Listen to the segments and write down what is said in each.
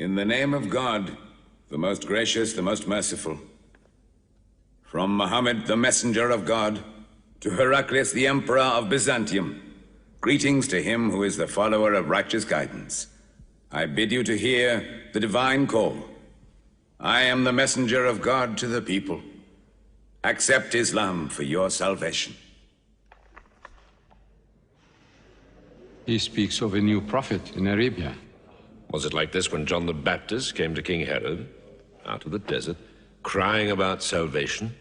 In the name of God, the most gracious, the most merciful. From Muhammad, the messenger of God, to Heraclius, the emperor of Byzantium, greetings to him who is the follower of righteous guidance. I bid you to hear the divine call. I am the messenger of God to the people. Accept Islam for your salvation. He speaks of a new prophet in Arabia. Was it like this when John the Baptist came to King Herod, out of the desert, crying about salvation?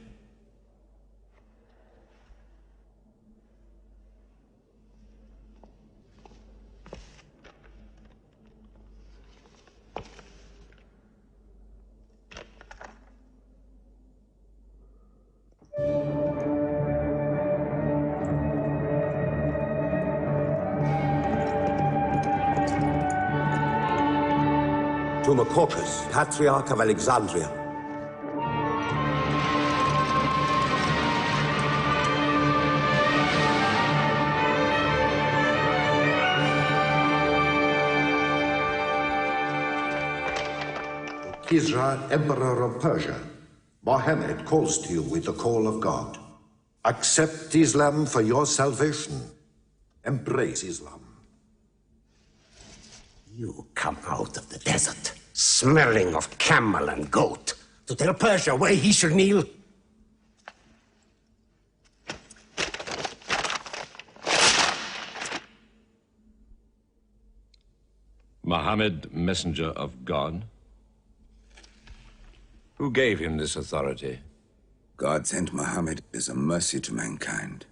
To Macocus, Patriarch of Alexandria. Kisra, Emperor of Persia, Mohammed calls to you with the call of God. Accept Islam for your salvation. Embrace Islam. You come out of the desert, smelling of camel and goat, to tell Persia where he should kneel? Muhammad, messenger of God? Who gave him this authority? God sent Muhammad as a mercy to mankind.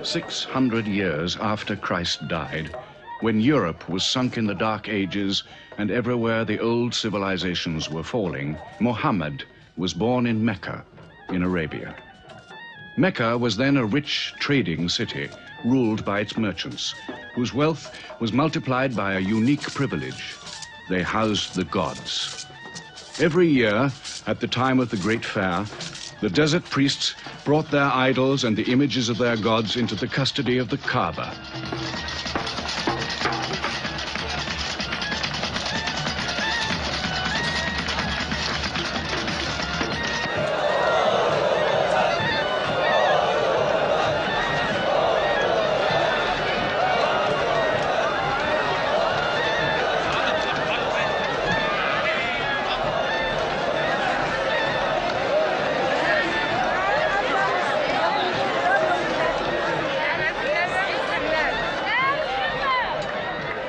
"600 years after Christ died, when Europe was sunk in the Dark Ages and everywhere the old civilizations were falling, Muhammad was born in Mecca, in Arabia. Mecca was then a rich trading city ruled by its merchants, whose wealth was multiplied by a unique privilege. They housed the gods. Every year, at the time of the Great Fair, the desert priests brought their idols and the images of their gods into the custody of the Kaaba.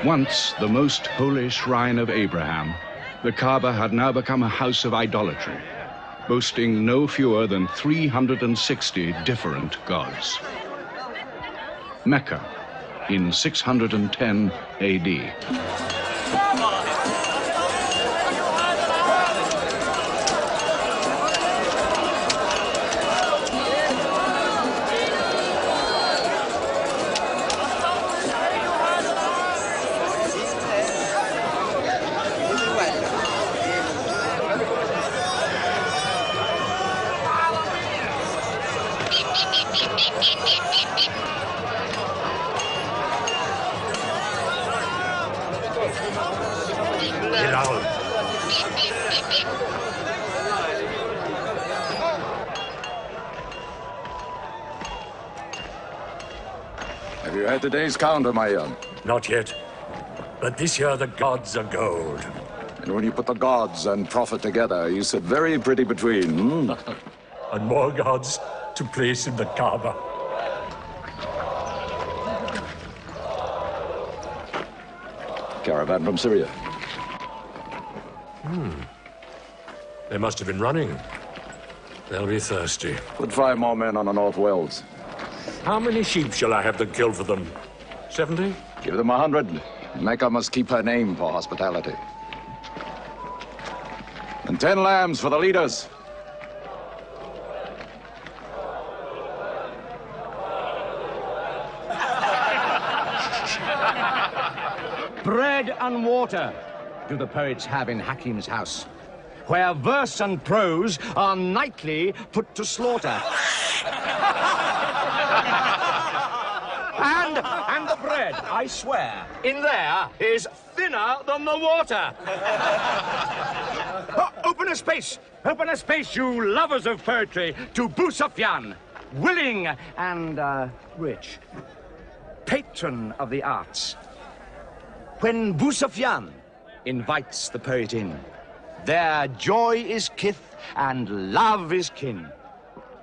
Once the most holy shrine of Abraham, the Kaaba had now become a house of idolatry, boasting no fewer than 360 different gods. Mecca, in 610 AD. Have you had today's counter, my young? Not yet. But this year the gods are gold. And when you put the gods and profit together, you sit very pretty between, hmm? And more gods to place in the Kaaba. Caravan from Syria. They must have been running. They'll be thirsty. Put 5 more men on the North Wells. How many sheep shall I have to kill for them? 70? Give them 100. Mecca must keep her name for hospitality. And 10 lambs for the leaders. Bread and water do the poets have in Hakim's house, where verse and prose are nightly put to slaughter. And the bread, I swear, in there is thinner than the water. Oh, open a space, you lovers of poetry, to Boussafian, willing and rich, patron of the arts. When Boussafian invites the poet in, there joy is kith and love is kin.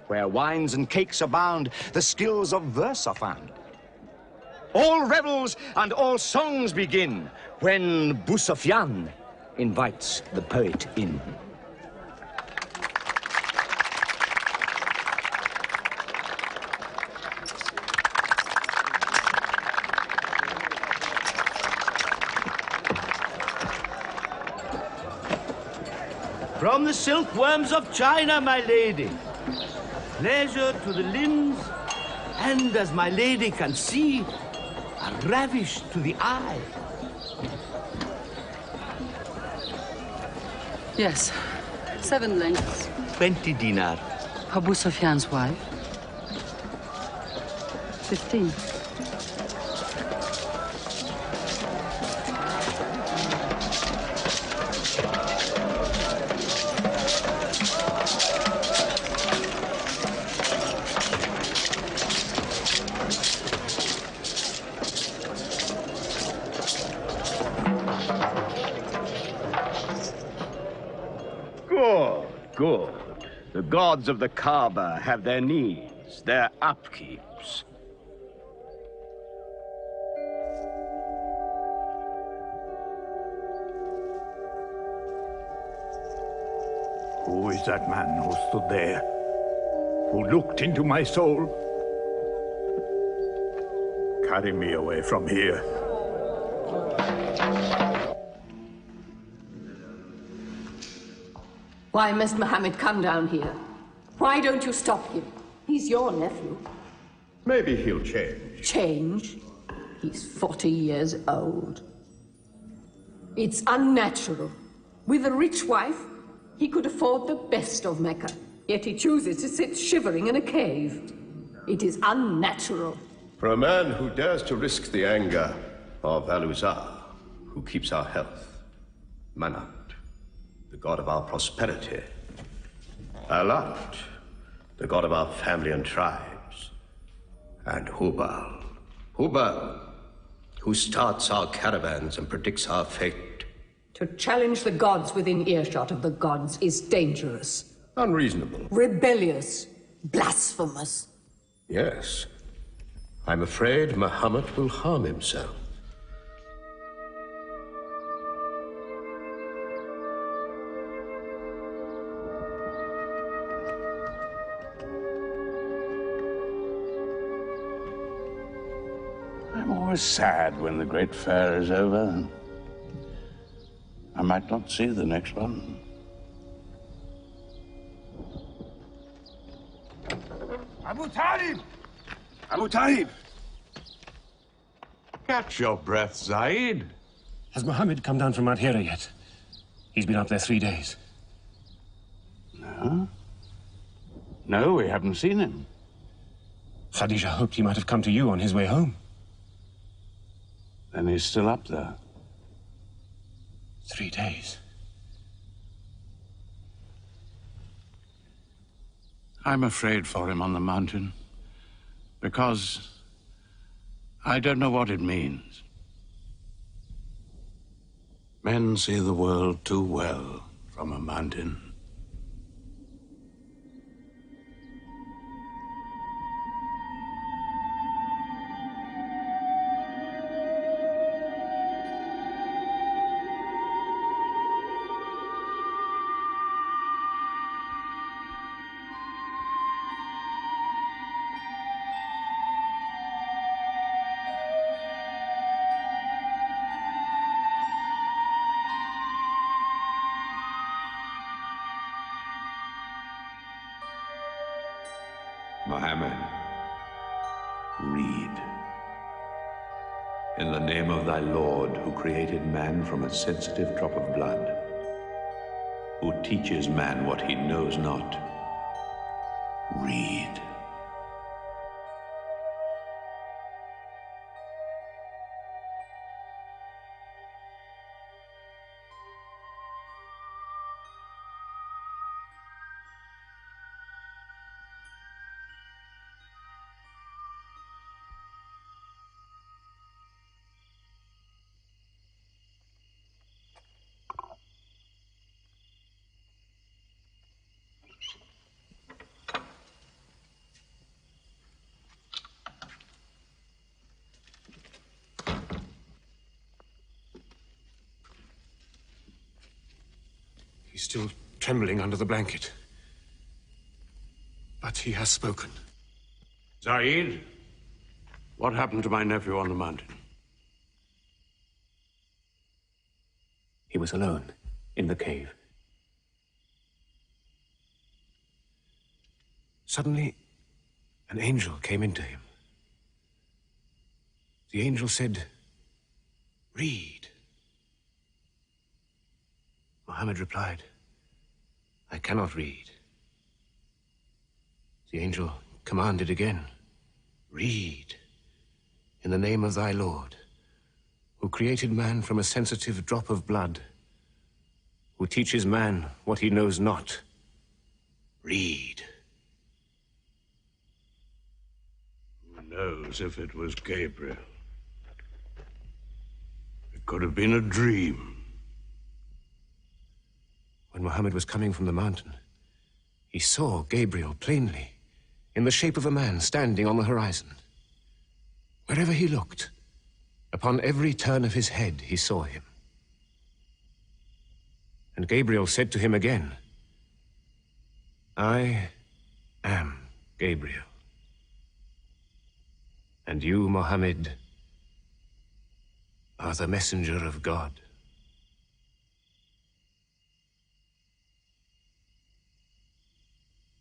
Where wines and cakes abound, the skills of verse are found. All revels and all songs begin when Boussafian invites the poet in. From the silkworms of China, my lady. Pleasure to the limbs, and as my lady can see, a ravish to the eye. Yes, 7 lengths. 20 dinar. Abu Sufyan's wife. 15. Good. The gods of the Kaaba have their needs, their upkeeps. Who is that man who stood there? Who looked into my soul? Carry me away from here. Why must Mohammed come down here? Why don't you stop him? He's your nephew. Maybe he'll change. Change? He's 40 years old. It's unnatural. With a rich wife, he could afford the best of Mecca. Yet he chooses to sit shivering in a cave. It is unnatural. For a man who dares to risk the anger of Al-Uzza, who keeps our health, Manat, the god of our prosperity, Alat, the god of our family and tribes, and Hubal, who starts our caravans and predicts our fate. To challenge the gods within earshot of the gods is dangerous. Unreasonable. Rebellious. Blasphemous. Yes. I'm afraid Muhammad will harm himself. I'm always sad when the great fair is over. I might not see the next one. Abu Talib! Abu Talib! Catch your breath, Zaid. Has Mohammed come down from Mount Hira yet? He's been up there 3 days. No? No, we haven't seen him. Khadija hoped he might have come to you on his way home. Then he's still up there. 3 days. I'm afraid for him on the mountain, because I don't know what it means. Men see the world too well from a mountain. Mohammed, read. In the name of thy Lord, who created man from a sensitive drop of blood, who teaches man what he knows not, read. He's still trembling under the blanket. But he has spoken. Zaid, what happened to my nephew on the mountain? He was alone in the cave. Suddenly, an angel came into him. The angel said, "Read." Mohammed replied, "I cannot read." The angel commanded again, "Read, in the name of thy Lord, who created man from a sensitive drop of blood, who teaches man what he knows not. Read." Who knows if it was Gabriel? It could have been a dream. When Mohammed was coming from the mountain, he saw Gabriel plainly, in the shape of a man standing on the horizon. Wherever he looked, upon every turn of his head, he saw him. And Gabriel said to him again, "I am Gabriel. And you, Mohammed, are the messenger of God."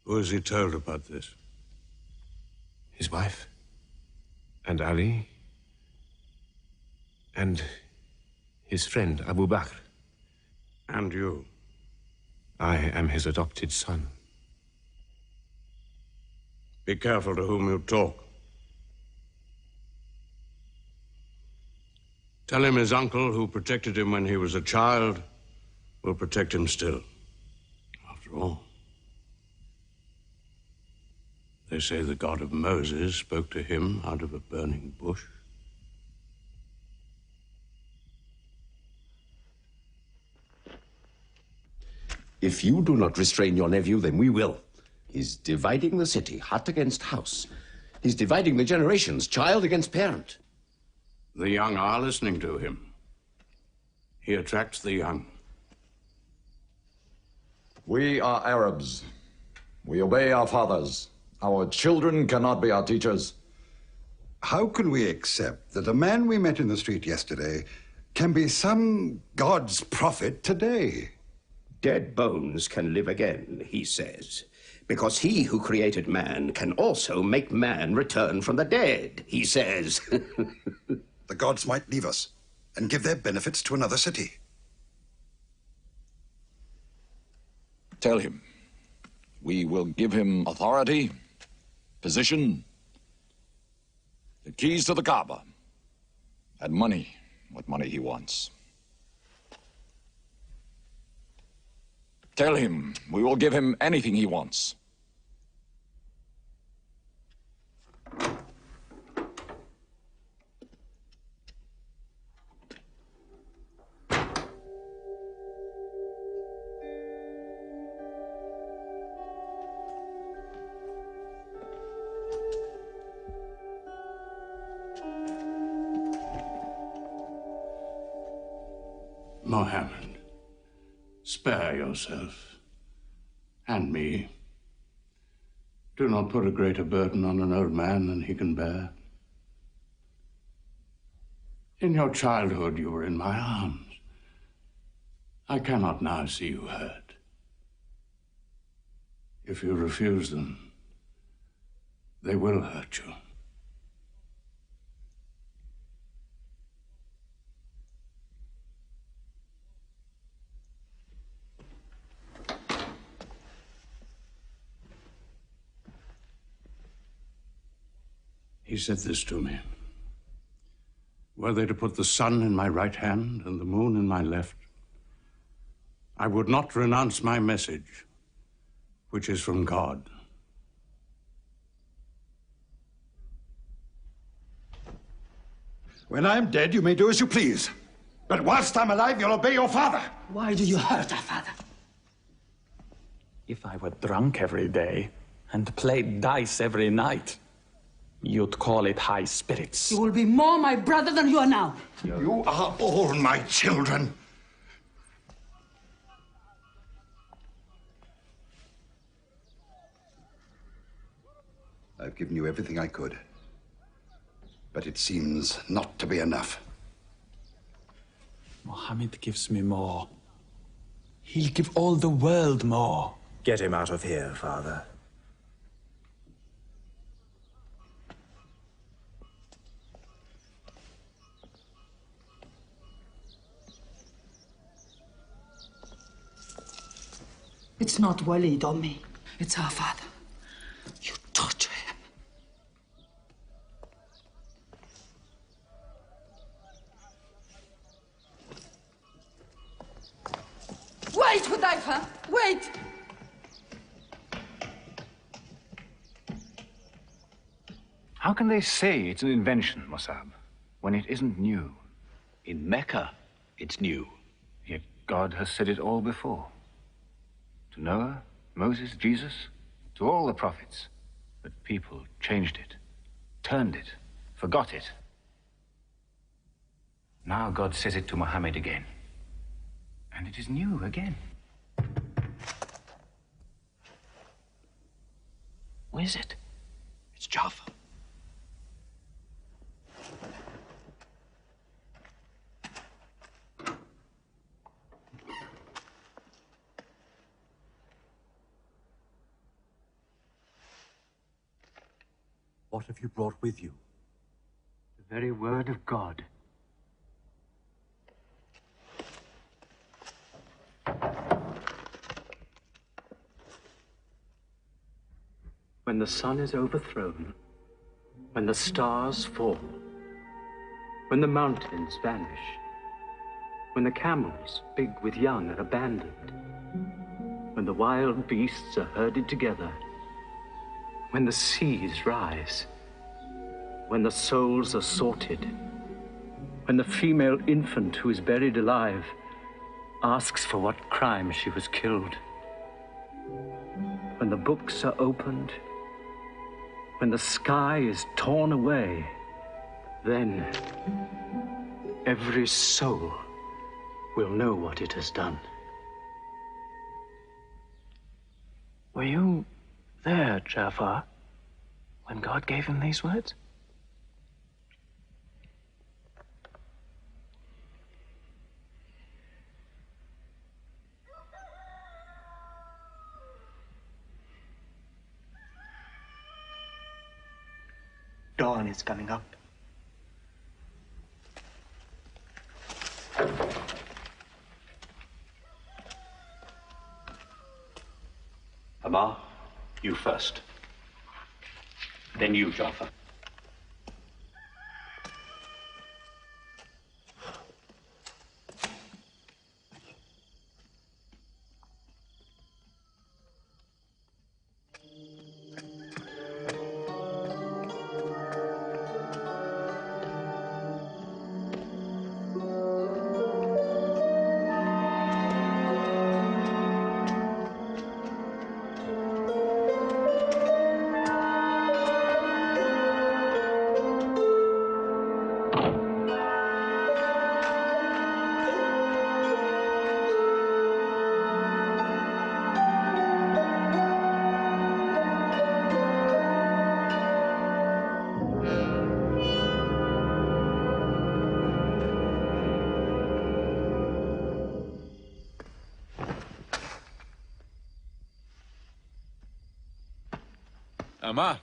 Who has he told about this? His wife, and Ali, and his friend Abu Bakr. And you? I am his adopted son. Be careful to whom you talk. Tell him his uncle, who protected him when he was a child, will protect him still. After all, they say the God of Moses spoke to him out of a burning bush. If you do not restrain your nephew, then we will. He's dividing the city, hut against house. He's dividing the generations, child against parent. The young are listening to him. He attracts the young. We are Arabs. We obey our fathers. Our children cannot be our teachers. How can we accept that a man we met in the street yesterday can be some God's prophet today? Dead bones can live again, he says, because he who created man can also make man return from the dead, he says. The gods might leave us and give their benefits to another city. Tell him we will give him authority, position, the keys to the Kaaba, and money, what money he wants. Tell him we will give him anything he wants. Mohammed, spare yourself. And me. Do not put a greater burden on an old man than he can bear. In your childhood, you were in my arms. I cannot now see you hurt. If you refuse them, they will hurt you. He said this to me. Were they to put the sun in my right hand and the moon in my left, I would not renounce my message, which is from God. When I'm dead, you may do as you please. But whilst I'm alive, you'll obey your father. Why do you hurt our father? If I were drunk every day and played dice every night, you'd call it high spirits. You will be more my brother than you are now. You are all my children. I've given you everything I could. But it seems not to be enough. Mohammed gives me more. He'll give all the world more. Get him out of here, Father. It's not Walid or me. It's our father. You torture him. Wait, Hudayfa! Wait! How can they say it's an invention, Mossab, when it isn't new? In Mecca, it's new. Yet God has said it all before. To Noah, Moses, Jesus, to all the prophets. But people changed it, turned it, forgot it. Now God says it to Muhammad again. And it is new again. Who is it? It's Jaffa. What have you brought with you? The very word of God. When the sun is overthrown, when the stars fall, when the mountains vanish, when the camels, big with young, are abandoned, when the wild beasts are herded together, when the seas rise, when the souls are sorted, when the female infant who is buried alive asks for what crime she was killed, when the books are opened, when the sky is torn away, then every soul will know what it has done. Were you there, Jafar, when God gave him these words? Dawn is coming up. Amar, you first. Then you, Jafar. Amma.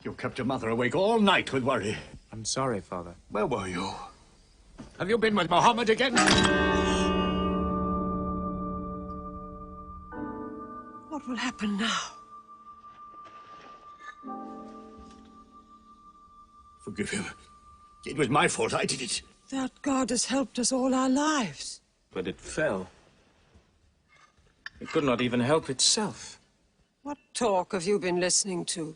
You kept your mother awake all night with worry. I'm sorry, Father. Where were you? Have you been with Mohammed again? What will happen now? Forgive him. It was my fault. I did it. That God has helped us all our lives. But it fell. It could not even help itself. What talk have you been listening to?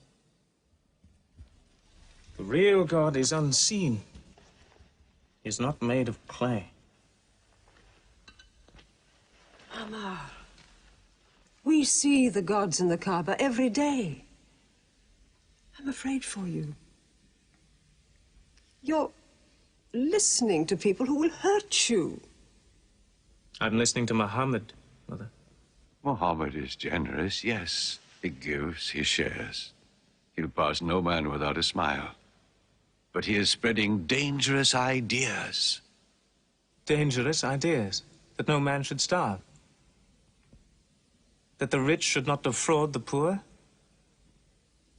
The real God is unseen. He is not made of clay. Amar, we see the gods in the Kaaba every day. I'm afraid for you. You're listening to people who will hurt you. I'm listening to Muhammad, Mother. Muhammad is generous, yes. He gives, he shares. He'll pass no man without a smile. But he is spreading dangerous ideas. Dangerous ideas? That no man should starve? That the rich should not defraud the poor?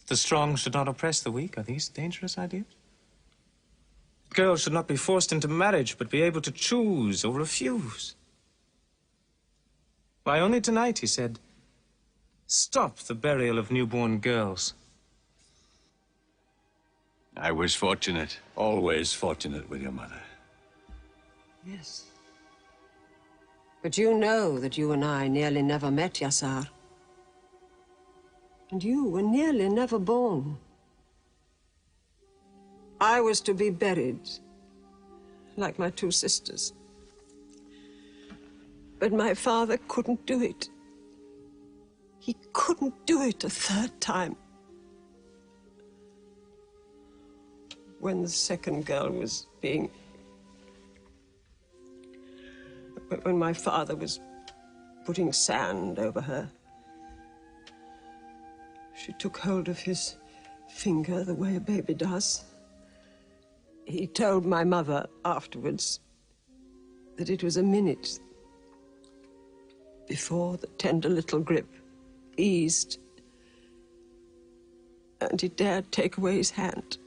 The strong should not oppress the weak? Are these dangerous ideas? Girls should not be forced into marriage, but be able to choose or refuse. Why, only tonight he said, stop the burial of newborn girls. I was fortunate, always fortunate with your mother. Yes. But you know that you and I nearly never met, Yassar. And you were nearly never born. I was to be buried, like my two sisters. But my father couldn't do it. He couldn't do it a third time. When the second girl was being... When my father was putting sand over her, she took hold of his finger the way a baby does. He told my mother afterwards that it was a minute before the tender little grip eased and he dared take away his hand.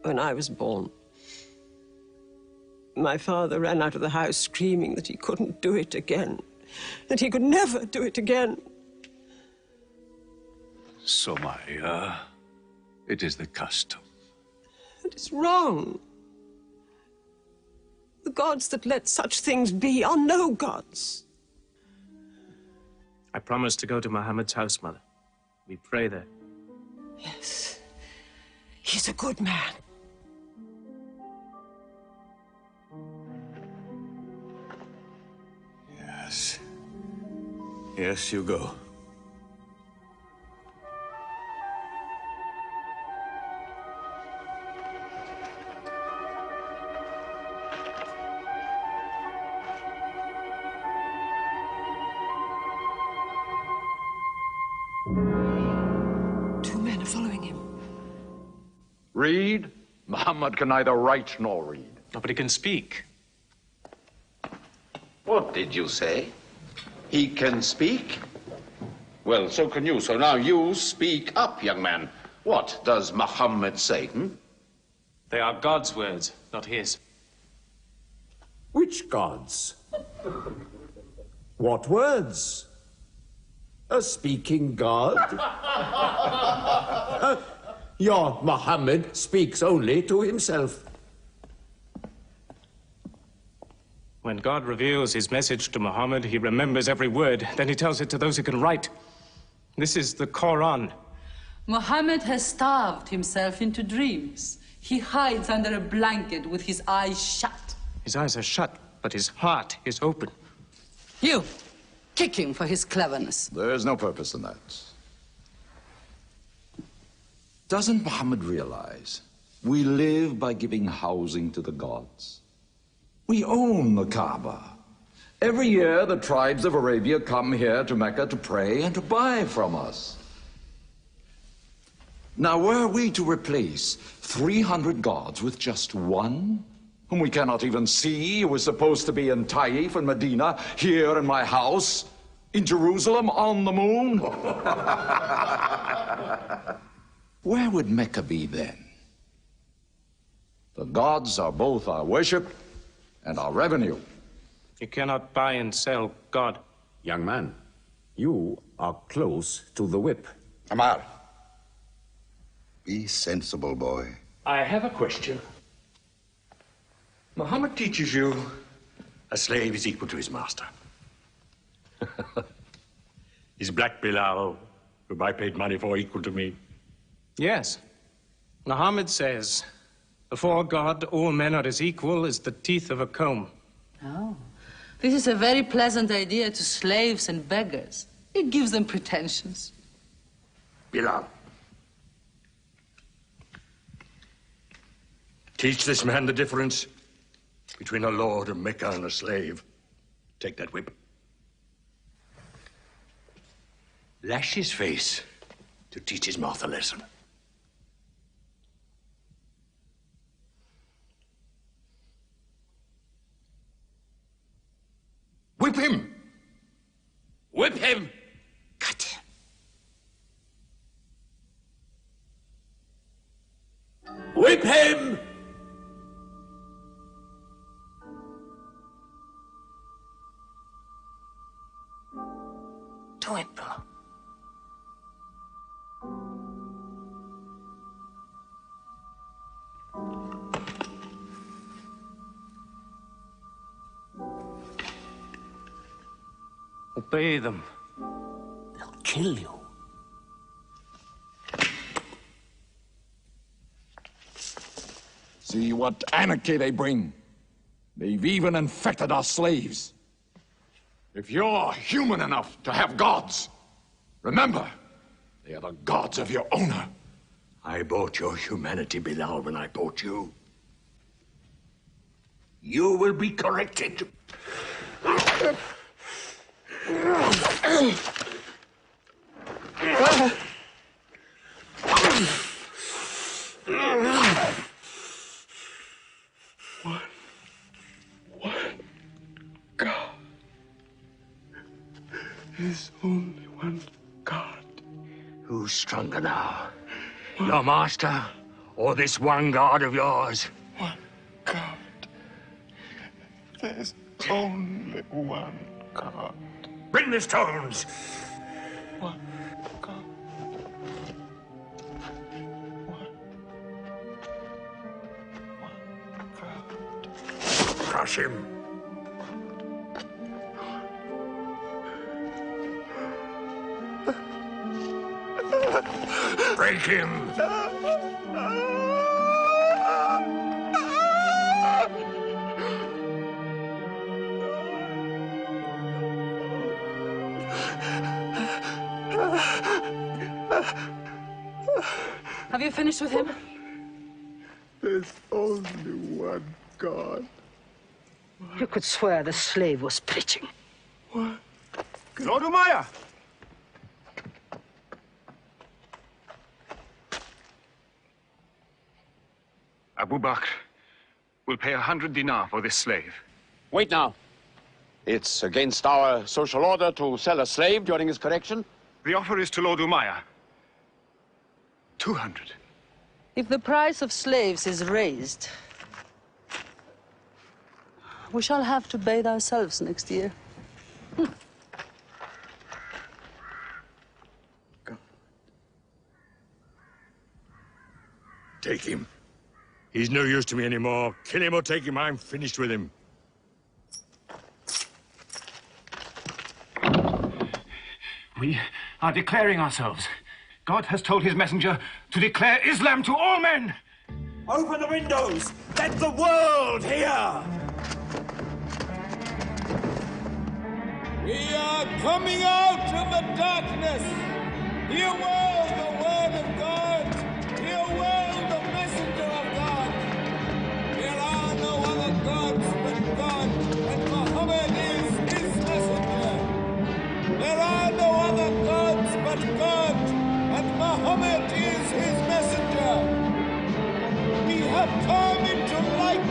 When I was born, my father ran out of the house screaming that he couldn't do it again, that he could never do it again. Somaya, it is the custom. It is wrong. The gods that let such things be are no gods. I promised to go to Muhammad's house, Mother. We pray there. Yes. He's a good man. Yes. Yes, you go. Two men are following him. Read? Muhammad can neither write nor read. Nobody can speak. What did you say? He can speak? Well, so can you. So now you speak up, young man. What does Muhammad say, They are God's words, not his. Which gods? What words? A speaking God? Your Muhammad speaks only to himself. When God reveals his message to Muhammad, he remembers every word. Then he tells it to those who can write. This is the Quran. Muhammad has starved himself into dreams. He hides under a blanket with his eyes shut. His eyes are shut, but his heart is open. You, kick him for his cleverness. There's no purpose in that. Doesn't Muhammad realize we live by giving housing to the gods? We own the Kaaba. Every year, the tribes of Arabia come here to Mecca to pray and to buy from us. Now, were we to replace 300 gods with just one, whom we cannot even see, who is supposed to be in Taif and Medina, here in my house, in Jerusalem, on the moon? Where would Mecca be then? The gods are both our worship and our revenue. You cannot buy and sell God. Young man, you are close to the whip. Amar. Be sensible, boy. I have a question. Muhammad teaches you a slave is equal to his master. Is Black Bilal, whom I paid money for, equal to me? Yes. Muhammad says, before God, all men are as equal as the teeth of a comb. Oh, this is a very pleasant idea to slaves and beggars. It gives them pretensions. Bilal. Teach this man the difference between a lord of Mecca and a slave. Take that whip. Lash his face to teach his mouth a lesson. Whip him! Whip him! Cut him! Whip him! Do it, bro. Obey them. They'll kill you. See what anarchy they bring. They've even infected our slaves. If you're human enough to have gods, remember, they are the gods of your owner. I bought your humanity, Bilal, when I bought you. You will be corrected. God. There's only one God. Who's stronger now? Your master or this one God of yours? One God. There's only one God. Bring the stones. One God. One God. Crush him. Break him. Have you finished with him? There's only one God. You could swear the slave was preaching. What? Lord Umayyah! Abu Bakr will pay 100 dinar for this slave. Wait now. It's against our social order to sell a slave during his correction. The offer is to Lord Umayyah. 200. If the price of slaves is raised, we shall have to bathe ourselves next year. Take him. He's no use to me anymore. Kill him or take him. I'm finished with him. We are declaring ourselves. God has told his messenger to declare Islam to all men. Open the windows! Let the world hear! We are coming out of the darkness. Hear well the word of God. Hear well the messenger of God. There are no other gods but God, and Muhammad is his messenger. There are no other gods but God, and Muhammad is his messenger. We have come into light.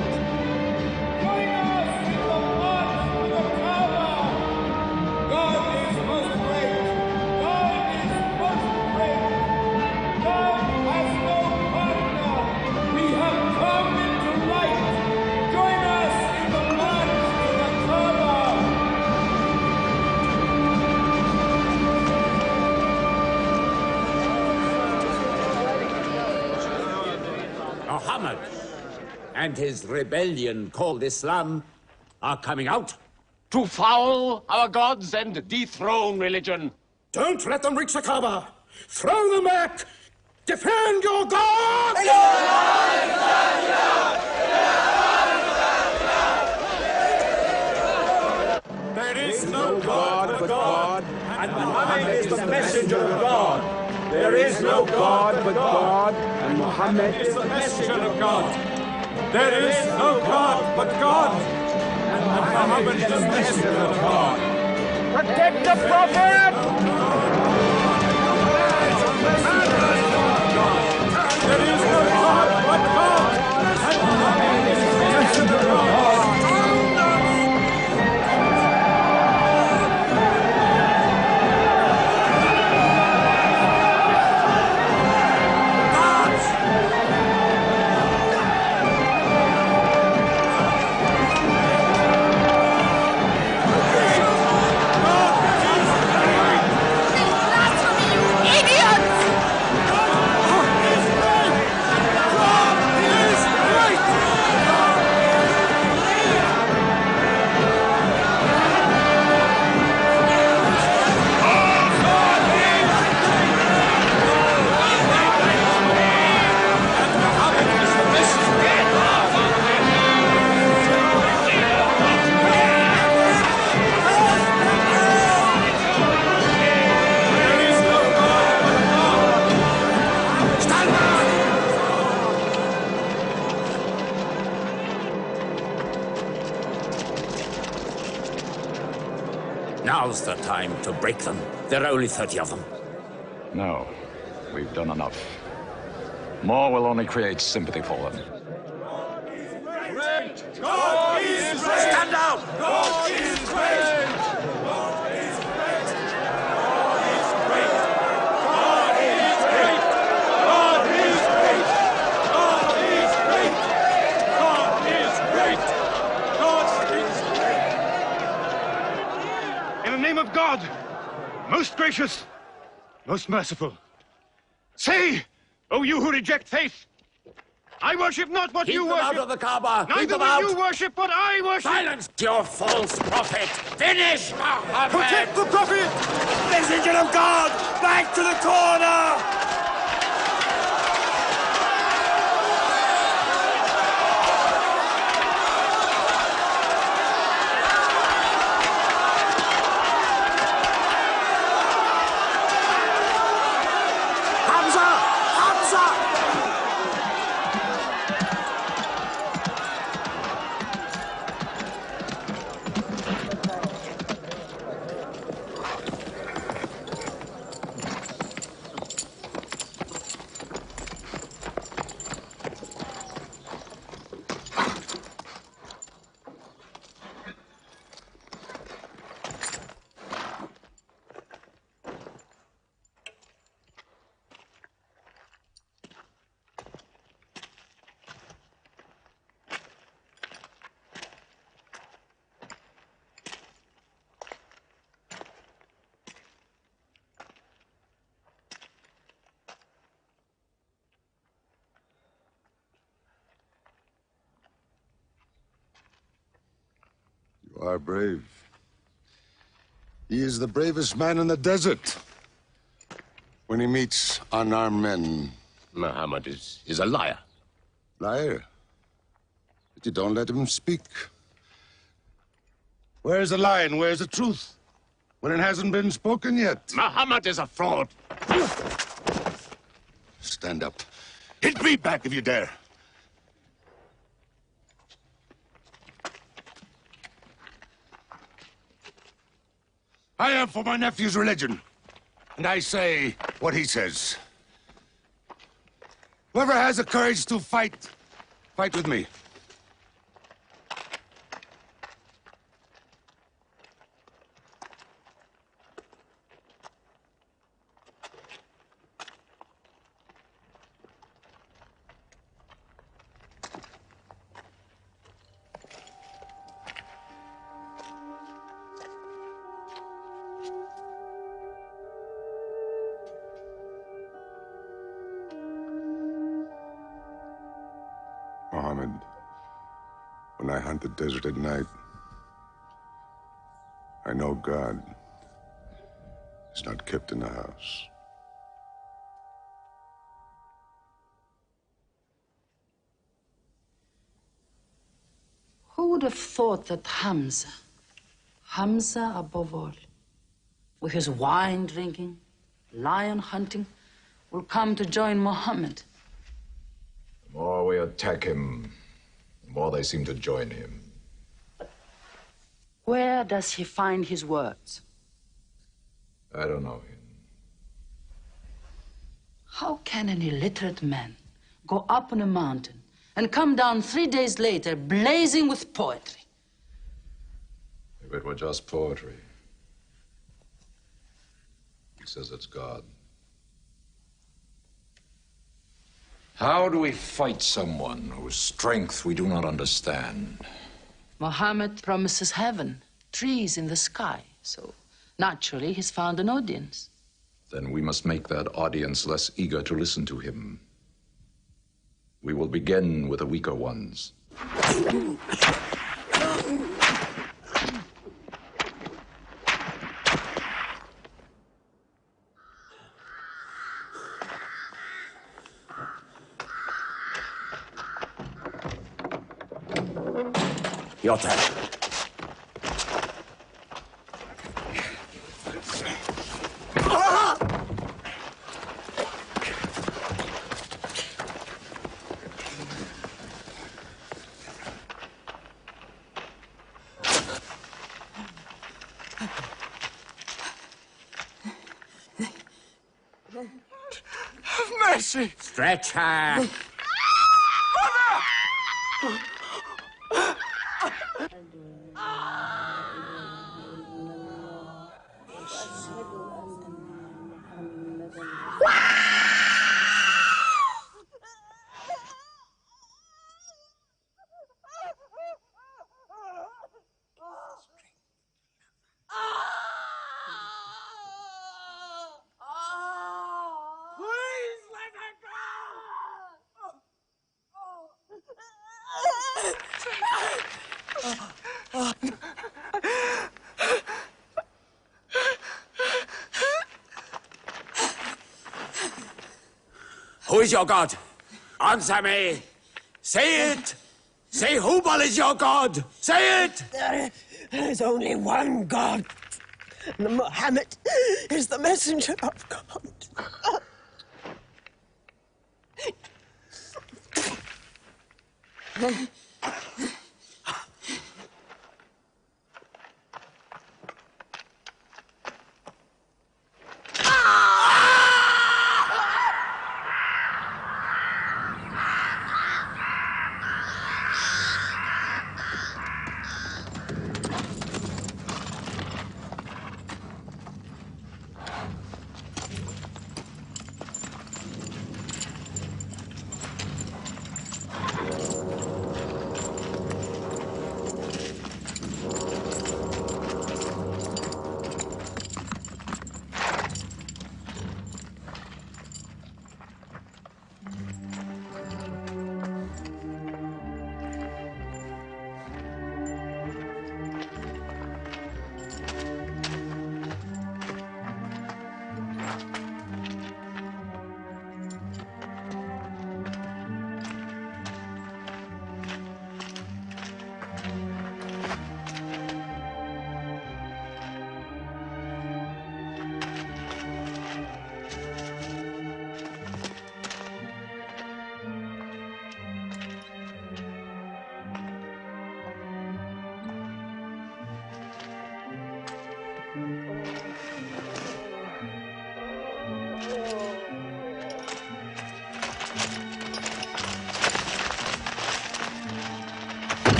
and his rebellion called Islam are coming out. To foul our gods and dethrone religion. Don't let them reach the Kaaba. Throw them back. Defend your God! There is no God but God, and Muhammad is the messenger of God. There is no God but God, and Muhammad is the messenger of God. There is no God but God, and Muhammad is the messenger of God. Protect the Prophet! There is no God but God, and Muhammad is the messenger of God. Now's the time to break them. There are only 30 of them. No, we've done enough. More will only create sympathy for them. God is great! Stand down! God is great! God is great! God is great! God is great! God is great! God is great! God is great! God is great! In the name of God, most gracious, most merciful, say, O you who reject faith, I worship not what you worship. Keep them out of the Kaaba! Keep Neither them will out! you worship what I worship. Silence your false prophet! Finish Muhammad! Protect the Prophet! Messenger of God! Back to the corner! You are brave. He is the bravest man in the desert. When he meets unarmed men. Muhammad is a liar. Liar? But you don't let him speak. Where's the lie and where's the truth? When it hasn't been spoken yet. Muhammad is a fraud. Stand up. Hit me back if you dare. I am for my nephew's religion. And I say what he says. Whoever has the courage to fight, fight with me. Mohammed. When I hunt the desert at night, I know God is not kept in the house. Who would have thought that Hamza above all, with his wine drinking, lion hunting, will come to join Muhammad? The more we attack him, the more they seem to join him. Where does he find his words? I don't know him. How can an illiterate man go up on a mountain and come down 3 days later blazing with poetry? If it were just poetry. He says it's God. How do we fight someone whose strength we do not understand? Muhammad promises heaven, trees in the sky, so naturally he's found an audience. Then we must make that audience less eager to listen to him. We will begin with the weaker ones. Your turn. Have mercy! Stretch her. Mother! Please let her Who is your God? Answer me. Say it. Say Hubal is your God. Say it. There is only one God. And Muhammad is the messenger of God.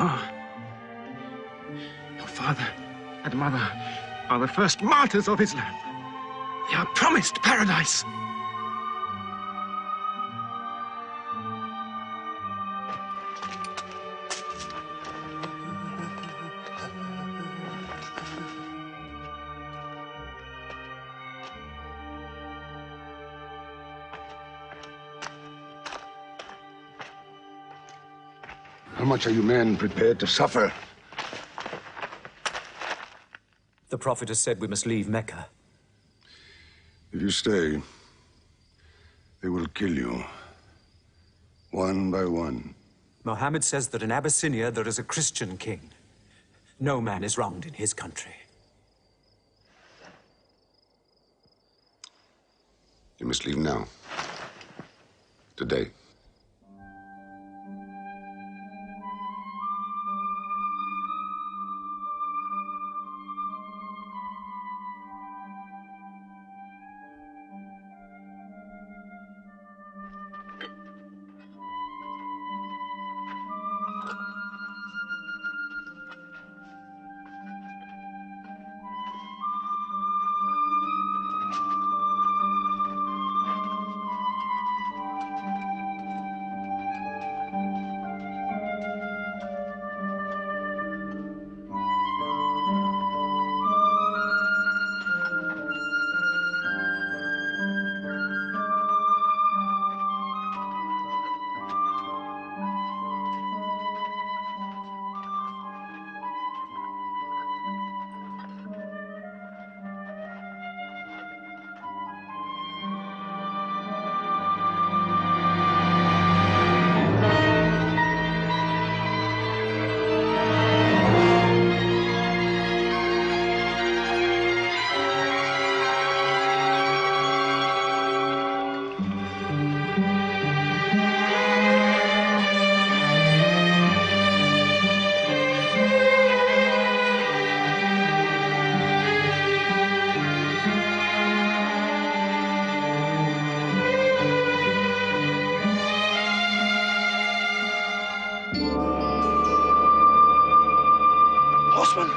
Your father and mother are the first martyrs of Islam. They are promised paradise. How much are you men prepared to suffer? The Prophet has said we must leave Mecca. If you stay, they will kill you. One by one. Mohammed says that in Abyssinia there is a Christian king. No man is wronged in his country. You must leave now. Today. Horseman!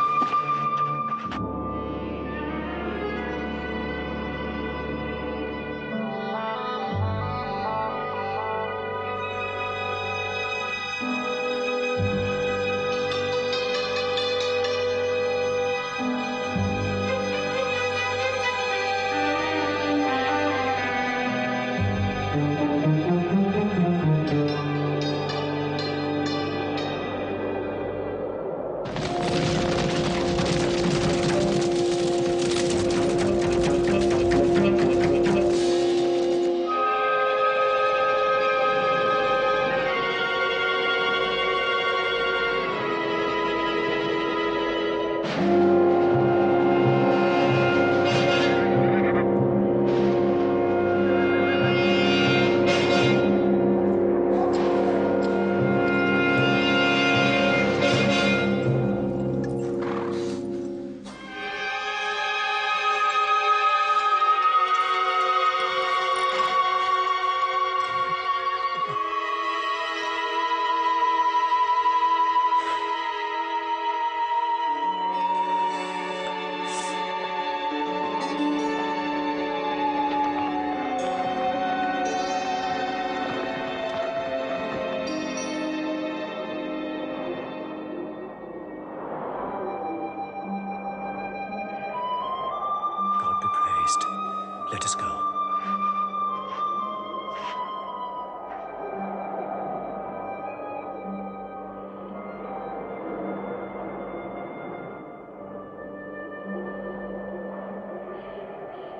Let us go.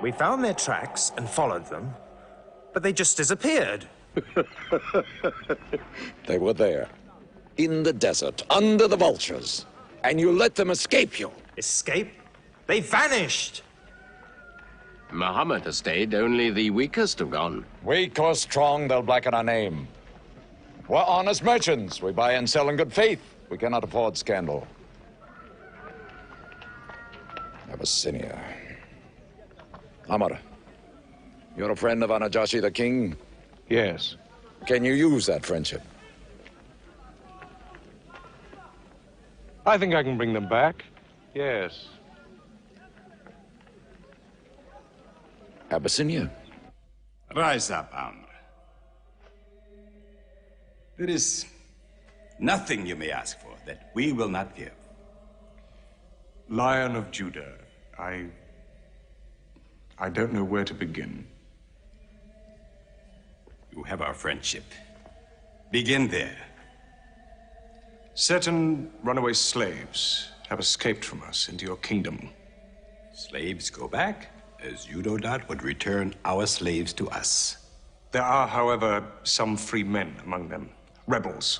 We found their tracks and followed them, but they just disappeared. They were there, in the desert, under the vultures, and you let them escape you. Escape? They vanished! Muhammad has stayed, only the weakest have gone. Weak or strong, they'll blacken our name. We're honest merchants. We buy and sell in good faith. We cannot afford scandal. Abyssinia. Amar, you're a friend of Anajashi the king? Yes. Can you use that friendship? I think I can bring them back. Yes. Abyssinia. Rise up, Amr. There is nothing you may ask for that we will not give. Lion of Judah, I don't know where to begin. You have our friendship. Begin there. Certain runaway slaves have escaped from us into your kingdom. Slaves go back, as you no doubt would return our slaves to us. There are, however, some free men among them. Rebels.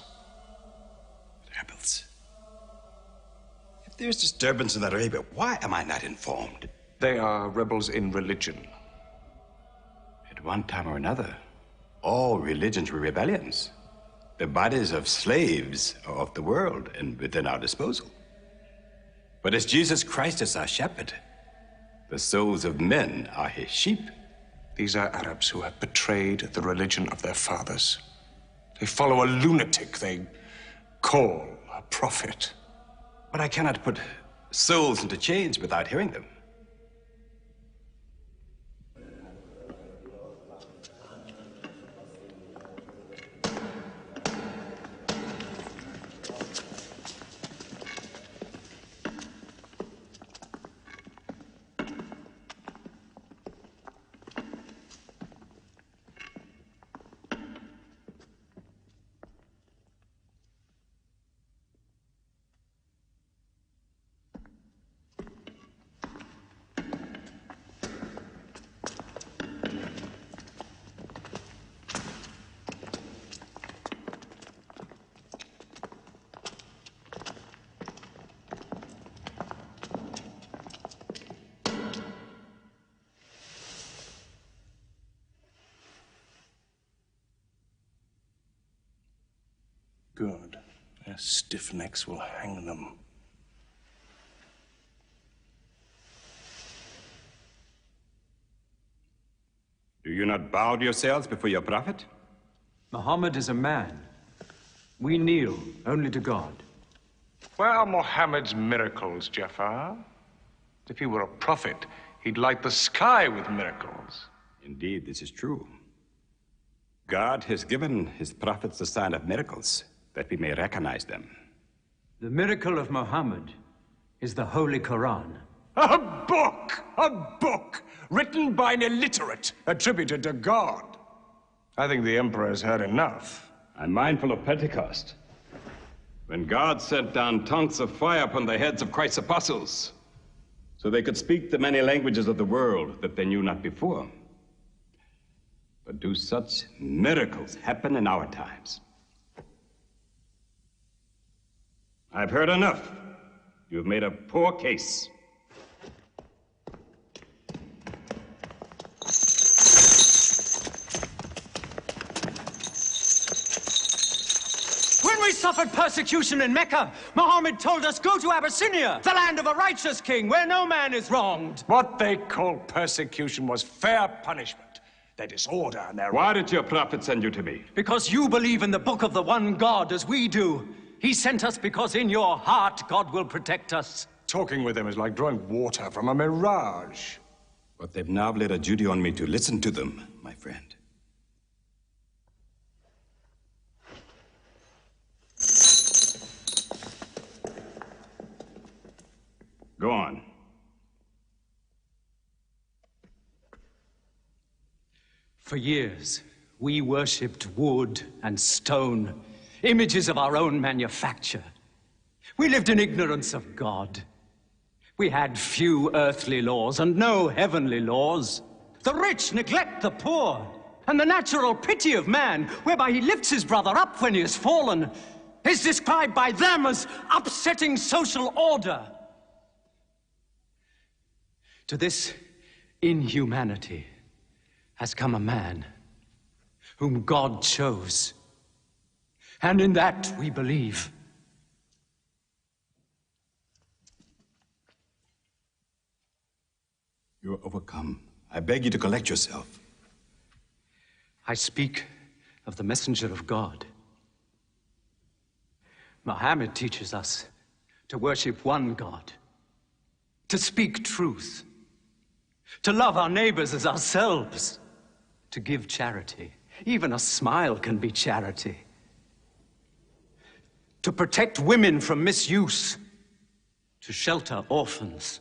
Rebels? If there's disturbance in Arabia, why am I not informed? They are rebels in religion. At one time or another, all religions were rebellions. The bodies of slaves are of the world and within our disposal. But as Jesus Christ is our shepherd, the souls of men are his sheep. These are Arabs who have betrayed the religion of their fathers. They follow a lunatic they call a prophet. But I cannot put souls into chains without hearing them. Good. Their stiff necks will hang them. Do you not bow yourselves before your prophet? Muhammad is a man. We kneel only to God. Where are Muhammad's miracles, Jafar? If he were a prophet, he'd light the sky with miracles. Indeed, this is true. God has given his prophets the sign of miracles, that we may recognize them. The miracle of Muhammad is the Holy Quran. A book! A book! Written by an illiterate, attributed to God. I think the Emperor has heard enough. I'm mindful of Pentecost, when God sent down tongues of fire upon the heads of Christ's apostles, so they could speak the many languages of the world that they knew not before. But do such miracles happen in our times? I've heard enough. You've made a poor case. When we suffered persecution in Mecca, Muhammad told us, go to Abyssinia, the land of a righteous king, where no man is wronged. What they called persecution was fair punishment. Their disorder and their... Why did your prophet send you to me? Because you believe in the book of the one God as we do. He sent us because in your heart God will protect us. Talking with them is like drawing water from a mirage. But they've now laid a duty on me to listen to them, my friend. Go on. For years, we worshipped wood and stone, images of our own manufacture. We lived in ignorance of God. We had few earthly laws and no heavenly laws. The rich neglect the poor, and the natural pity of man, whereby he lifts his brother up when he has fallen, is described by them as upsetting social order. To this inhumanity has come a man whom God chose. And in that we believe. You're overcome. I beg you to collect yourself. I speak of the messenger of God. Muhammad teaches us to worship one God, to speak truth, to love our neighbors as ourselves, to give charity. Even a smile can be charity. To protect women from misuse, to shelter orphans,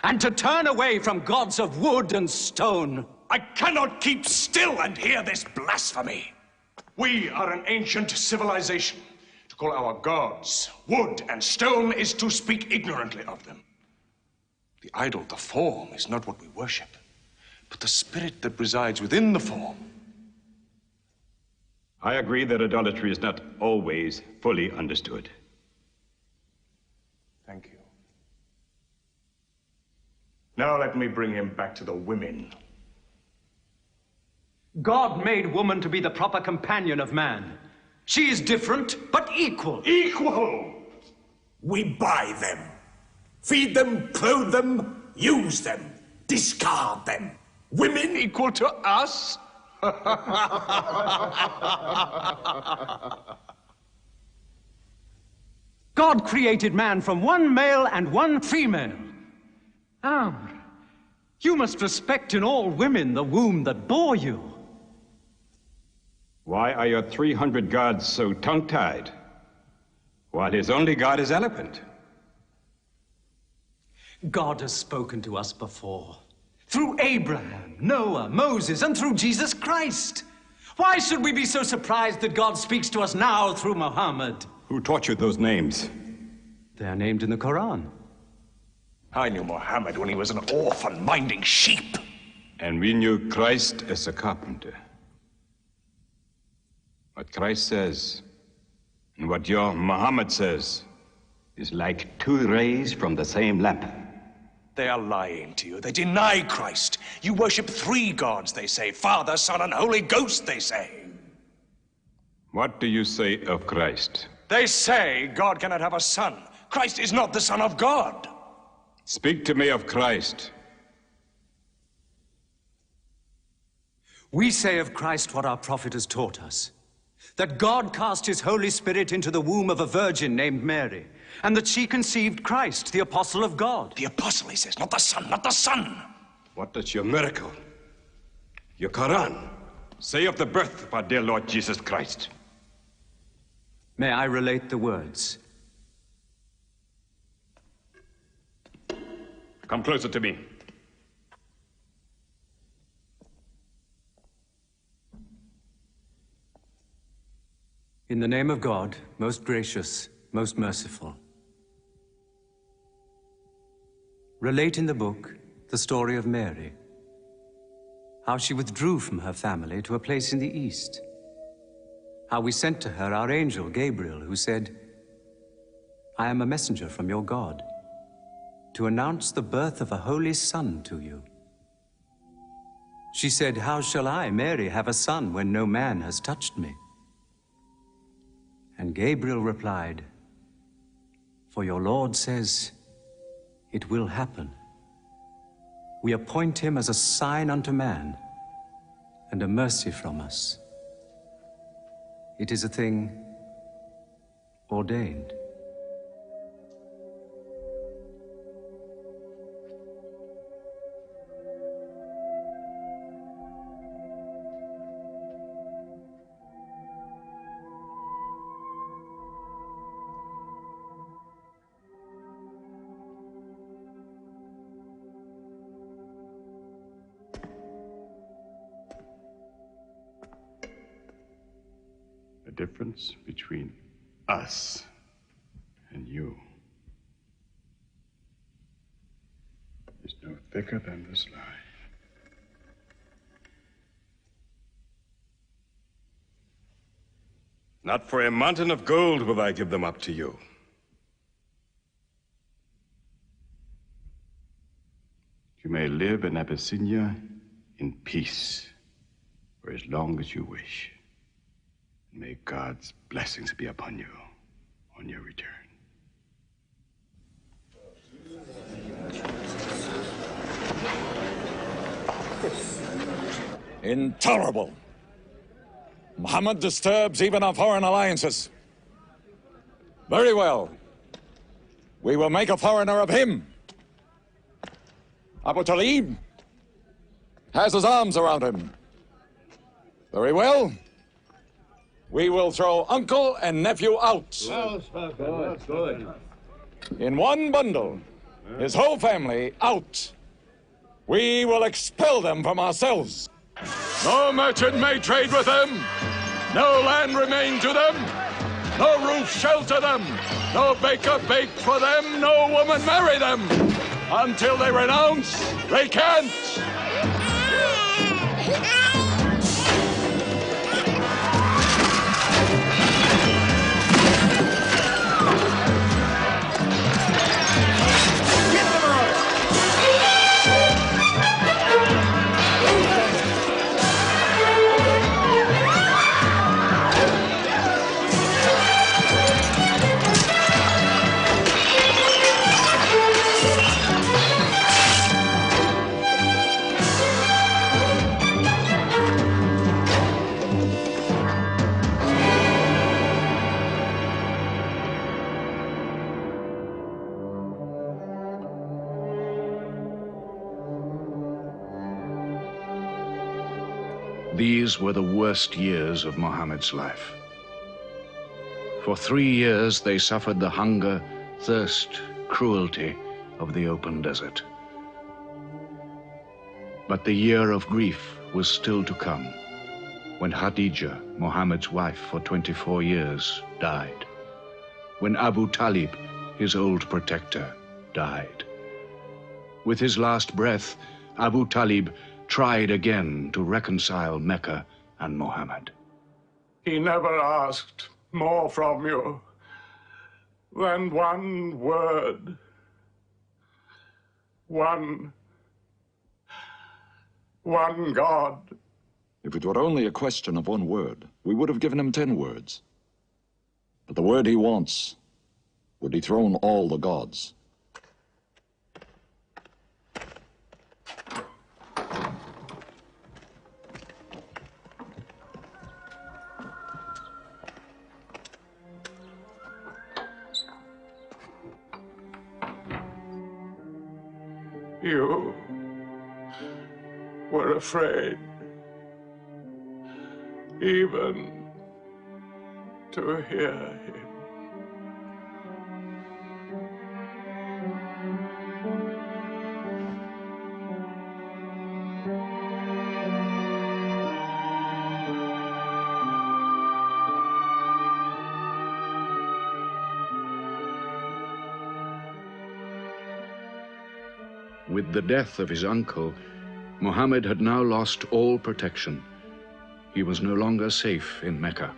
and to turn away from gods of wood and stone. I cannot keep still and hear this blasphemy. We are an ancient civilization. To call our gods wood and stone is to speak ignorantly of them. The idol, the form, is not what we worship, but the spirit that resides within the form. I agree that idolatry is not always fully understood. Thank you. Now let me bring him back to the women. God made woman to be the proper companion of man. She is different, but equal. Equal! We buy them. Feed them, clothe them, use them, discard them. Women equal to us? God created man from one male and one female. Amr, you must respect in all women the womb that bore you. Why are your 300 gods so tongue-tied, while his only god is eloquent? God has spoken to us before, through Abraham, Noah, Moses, and through Jesus Christ. Why should we be so surprised that God speaks to us now through Muhammad? Who taught you those names? They are named in the Quran. I knew Muhammad when he was an orphan minding sheep. And we knew Christ as a carpenter. What Christ says and what your Muhammad says is like two rays from the same lamp. They are lying to you. They deny Christ. You worship 3 gods, they say. Father, Son, and Holy Ghost, they say. What do you say of Christ? They say God cannot have a son. Christ is not the Son of God. Speak to me of Christ. We say of Christ what our prophet has taught us, that God cast his Holy Spirit into the womb of a virgin named Mary, and that she conceived Christ, the apostle of God. The apostle, he says, not the son, not the son. What does your miracle, your Quran, say of the birth of our dear Lord Jesus Christ? May I relate the words? Come closer to me. In the name of God, most gracious, most merciful. Relate in the book the story of Mary, how she withdrew from her family to a place in the East, how we sent to her our angel Gabriel, who said, I am a messenger from your God, to announce the birth of a holy son to you. She said, how shall I, Mary, have a son when no man has touched me? And Gabriel replied, for your Lord says, it will happen. We appoint him as a sign unto man and a mercy from us. It is a thing ordained. The difference between us and you is no thicker than this lie. Not for a mountain of gold will I give them up to you. You may live in Abyssinia in peace for as long as you wish. May God's blessings be upon you on your return. Intolerable. Muhammad disturbs even our foreign alliances. Very well. We will make a foreigner of him. Abu Talib has his arms around him. Very well. We will throw uncle and nephew out. Good. In one bundle. His whole family out. We will expel them from ourselves. No merchant may trade with them. No land remain to them. No roof shelter them. No baker bake for them. No woman marry them. Until they renounce, they can't. These were the worst years of Muhammad's life. For 3 years they suffered the hunger, thirst, cruelty of the open desert. But the year of grief was still to come, when Khadija, Muhammad's wife for 24 years, died. When Abu Talib, his old protector, died. With his last breath, Abu Talib tried again to reconcile Mecca and Muhammad. He never asked more from you than one word. One God. If it were only a question of one word, we would have given him 10 words. But the word he wants would dethrone all the gods. You were afraid even to hear him. With the death of his uncle, Muhammad had now lost all protection. He was no longer safe in Mecca.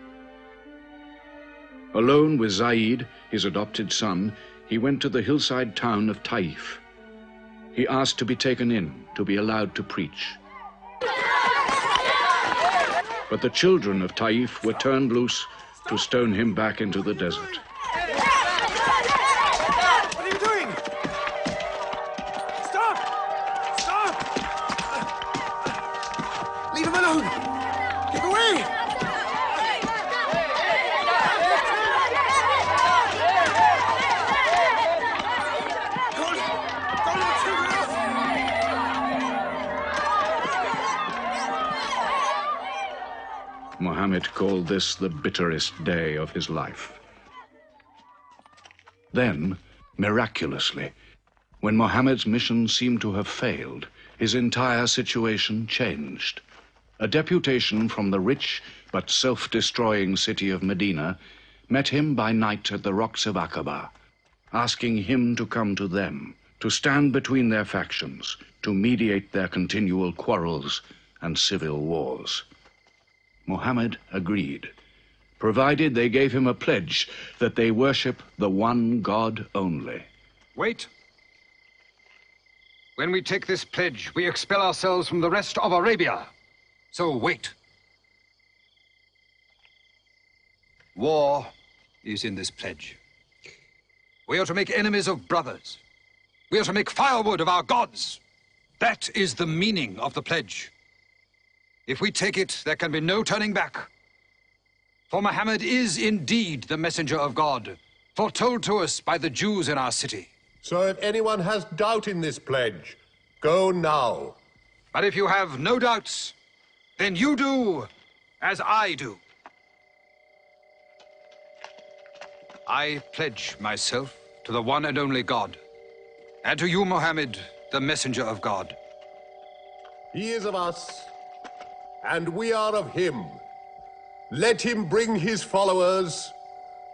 Alone with Zaid, his adopted son, he went to the hillside town of Taif. He asked to be taken in, to be allowed to preach. But the children of Taif were turned loose to stone him back into the desert. What are you doing? Stop! Stop! Leave him alone! Get away! Muhammad called this the bitterest day of his life. Then, miraculously, when Muhammad's mission seemed to have failed, his entire situation changed. A deputation from the rich but self-destroying city of Medina met him by night at the rocks of Aqaba, asking him to come to them, to stand between their factions, to mediate their continual quarrels and civil wars. Muhammad agreed, provided they gave him a pledge that they worship the one God only. Wait. When we take this pledge, we expel ourselves from the rest of Arabia. So wait. War is in this pledge. We are to make enemies of brothers. We are to make firewood of our gods. That is the meaning of the pledge. If we take it, there can be no turning back. For Muhammad is indeed the messenger of God, foretold to us by the Jews in our city. So if anyone has doubt in this pledge, go now. But if you have no doubts, then you do as I do. I pledge myself to the one and only God, and to you, Mohammed, the messenger of God. He is of us, and we are of him. Let him bring his followers,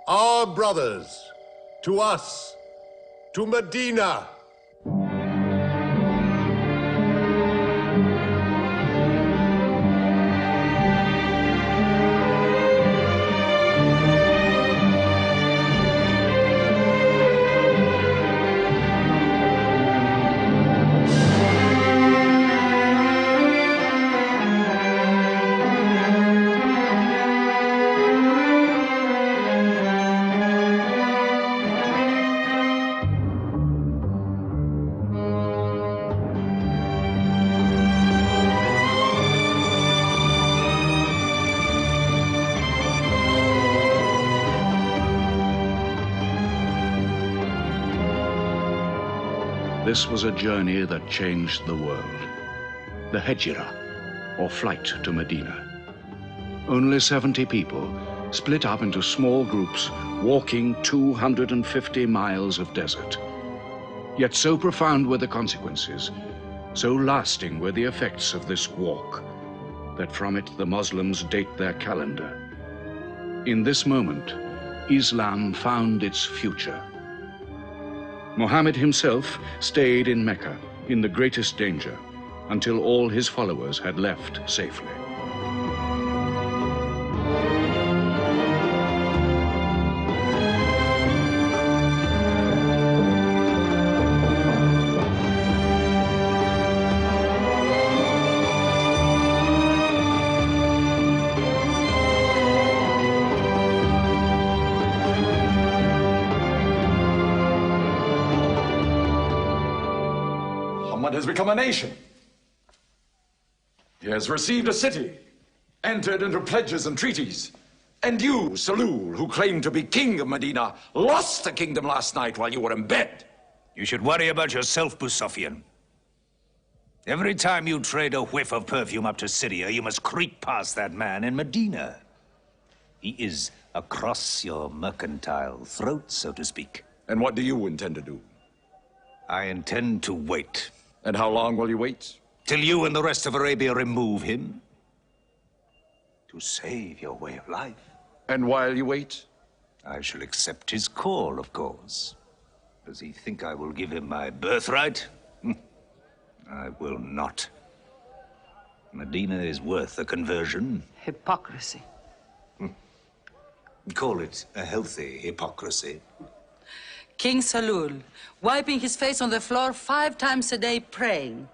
our brothers, to us, to Medina. This was a journey that changed the world. The Hejira, or flight to Medina. Only 70 people, split up into small groups, walking 250 miles of desert. Yet so profound were the consequences, so lasting were the effects of this walk, that from it the Muslims date their calendar. In this moment, Islam found its future. Muhammad himself stayed in Mecca in the greatest danger until all his followers had left safely. Has become a nation. He has received a city, entered into pledges and treaties. And you, Salul, who claimed to be king of Medina, lost the kingdom last night while you were in bed. You should worry about yourself, Busafian. Every time you trade a whiff of perfume up to Syria, you must creep past that man in Medina. He is across your mercantile throat, so to speak. And what do you intend to do? I intend to wait. And how long will you wait? Till you and the rest of Arabia remove him. To save your way of life. And while you wait? I shall accept his call, of course. Does he think I will give him my birthright? I will not. Medina is worth a conversion. Hypocrisy. Call it a healthy hypocrisy. King Salul, wiping his face on the floor 5 times a day, praying.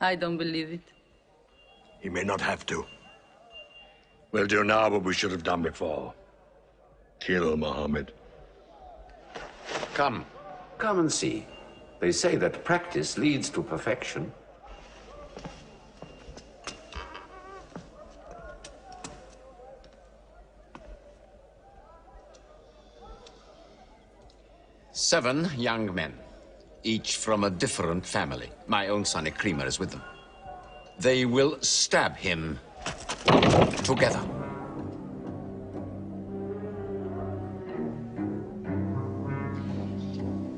I don't believe it. He may not have to. We'll do now what we should have done before. Kill Muhammad. Come and see. They say that practice leads to perfection. Seven young men, each from a different family. My own son Ikrimah is with them. They will stab him together.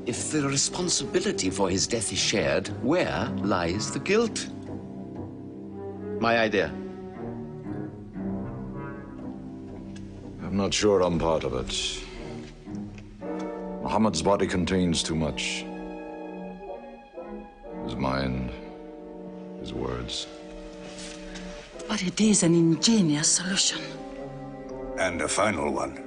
If the responsibility for his death is shared, where lies the guilt? My idea. I'm not sure I'm part of it. Muhammad's body contains too much. His mind, his words. But it is an ingenious solution. And a final one.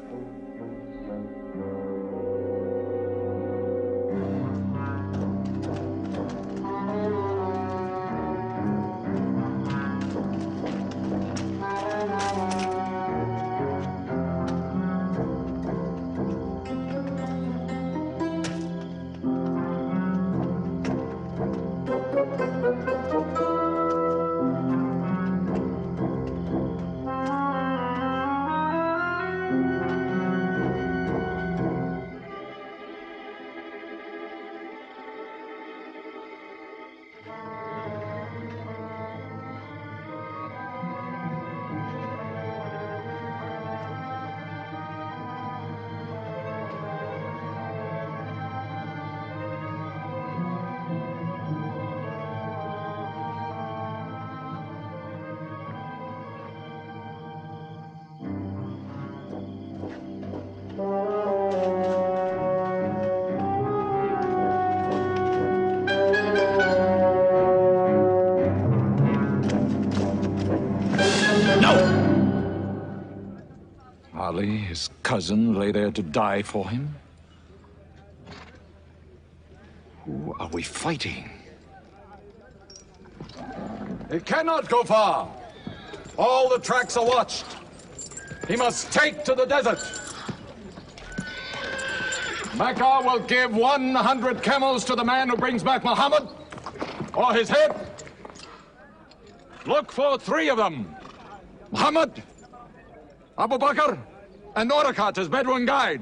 Ali, his cousin, lay there to die for him? Who are we fighting? He cannot go far. All the tracks are watched. He must take to the desert. Mecca will give 100 camels to the man who brings back Muhammad, or his head. Look for 3 of them. Muhammad, Abu Bakr, and Orakat as Bedouin guide.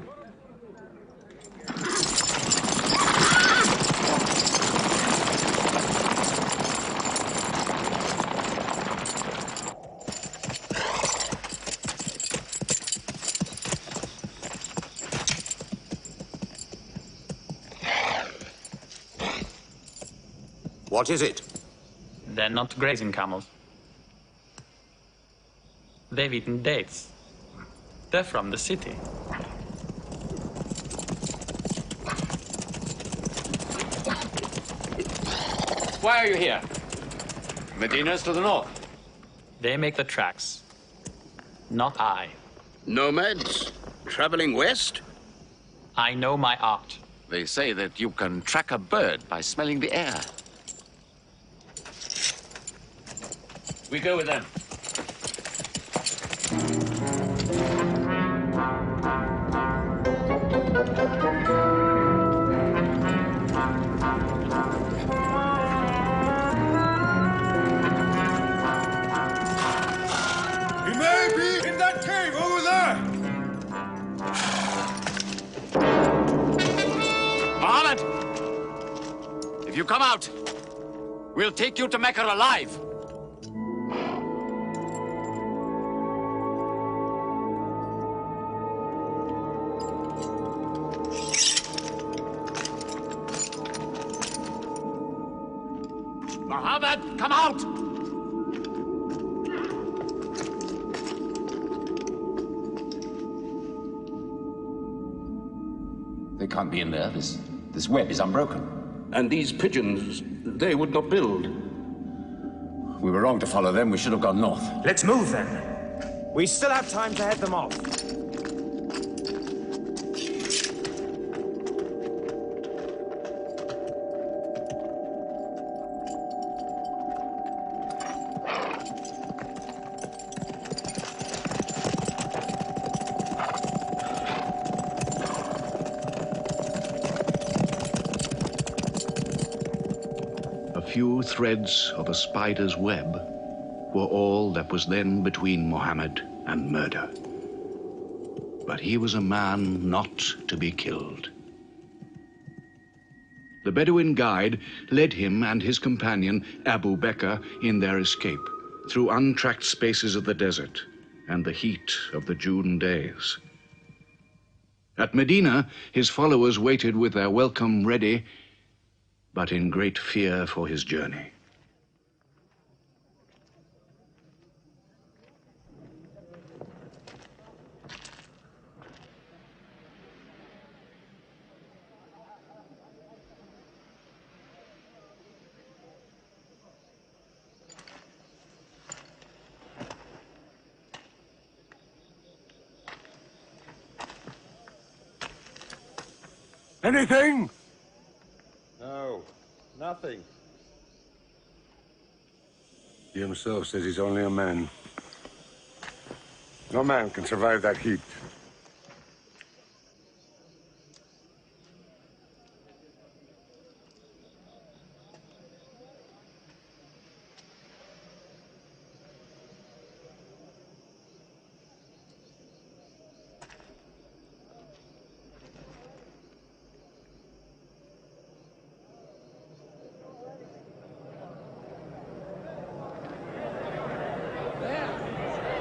What is it? They're not grazing camels. They've eaten dates. They're from the city. Why are you here? Medina's to the north. They make the tracks. Not I. Nomads? Traveling west? I know my art. They say that you can track a bird by smelling the air. We go with them. He may be in that cave over there. Muhammad! If you come out, we'll take you to Mecca alive. Muhammad, come out! They can't be in there. This web is unbroken. And these pigeons, they would not build. We were wrong to follow them. We should have gone north. Let's move then. We still have time to head them off. Few threads of a spider's web were all that was then between Mohammed and murder. But he was a man not to be killed. The Bedouin guide led him and his companion, Abu Bakr, in their escape through untracked spaces of the desert and the heat of the June days. At Medina, his followers waited with their welcome ready, but in great fear for his journey. Anything? No, nothing. He himself says he's only a man. No man can survive that heat.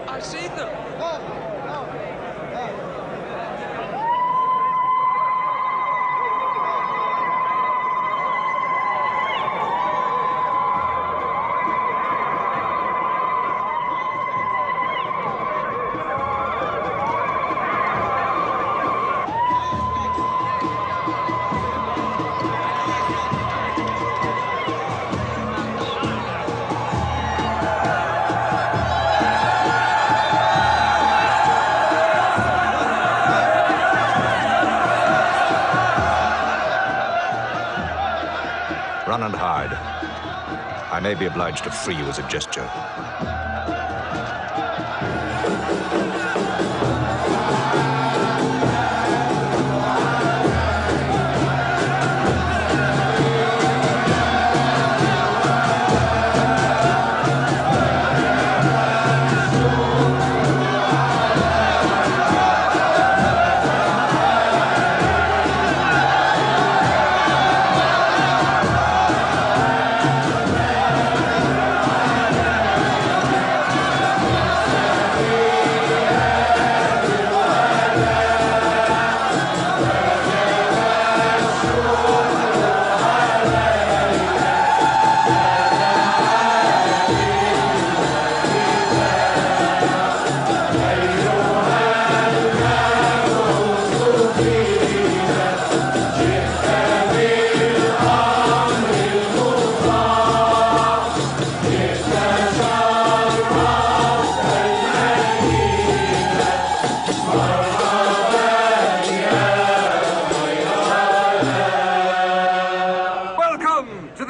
I see them. Run and hide. I may be obliged to free you as a gesture.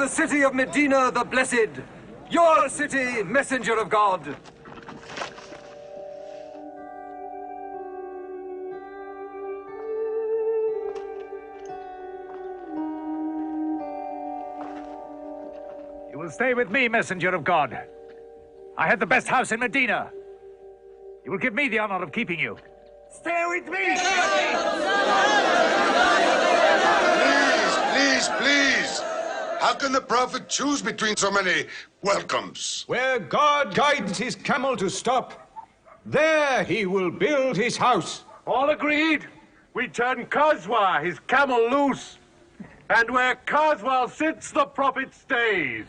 City of Medina the Blessed, your city, messenger of God. You will stay with me, messenger of God. I had the best house in Medina. You will give me the honor of keeping you. Stay with me! Please! How can the Prophet choose between so many welcomes? Where God guides his camel to stop, there he will build his house. All agreed? We turn Khazwa, his camel, loose. And where Khazwa sits, the Prophet stays.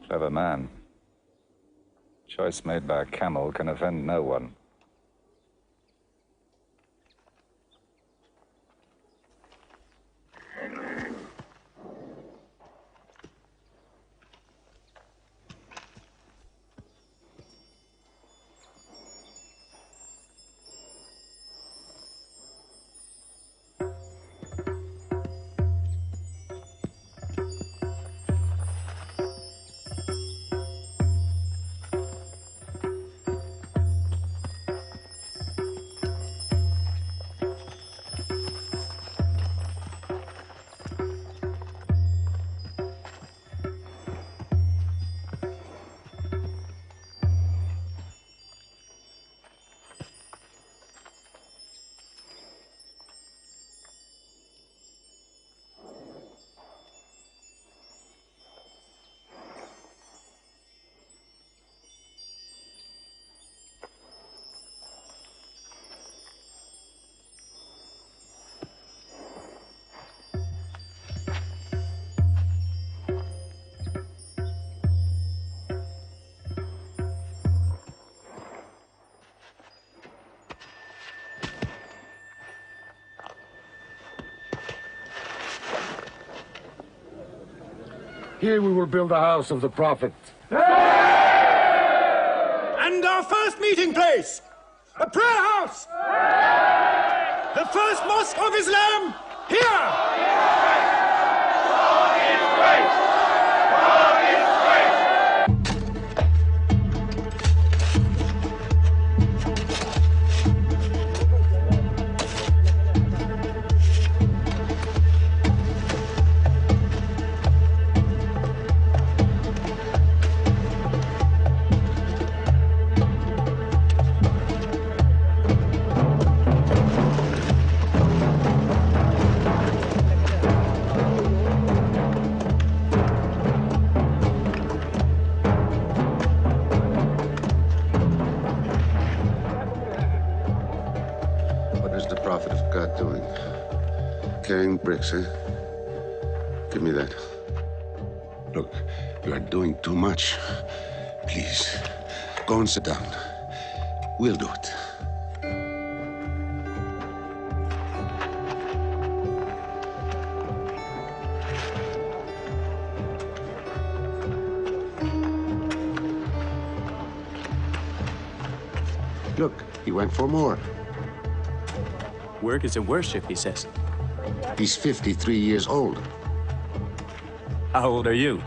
Clever man. Choice made by a camel can offend no one. Here we will build the house of the Prophet. And our first meeting place, a prayer house. The first mosque of Islam, here. What is the Prophet of God doing? Carrying bricks, eh? Give me that. Look, you are doing too much. Please, go and sit down. We'll do it. Look, he went for more. Work is a worship, he says. He's 53 years old. How old are you?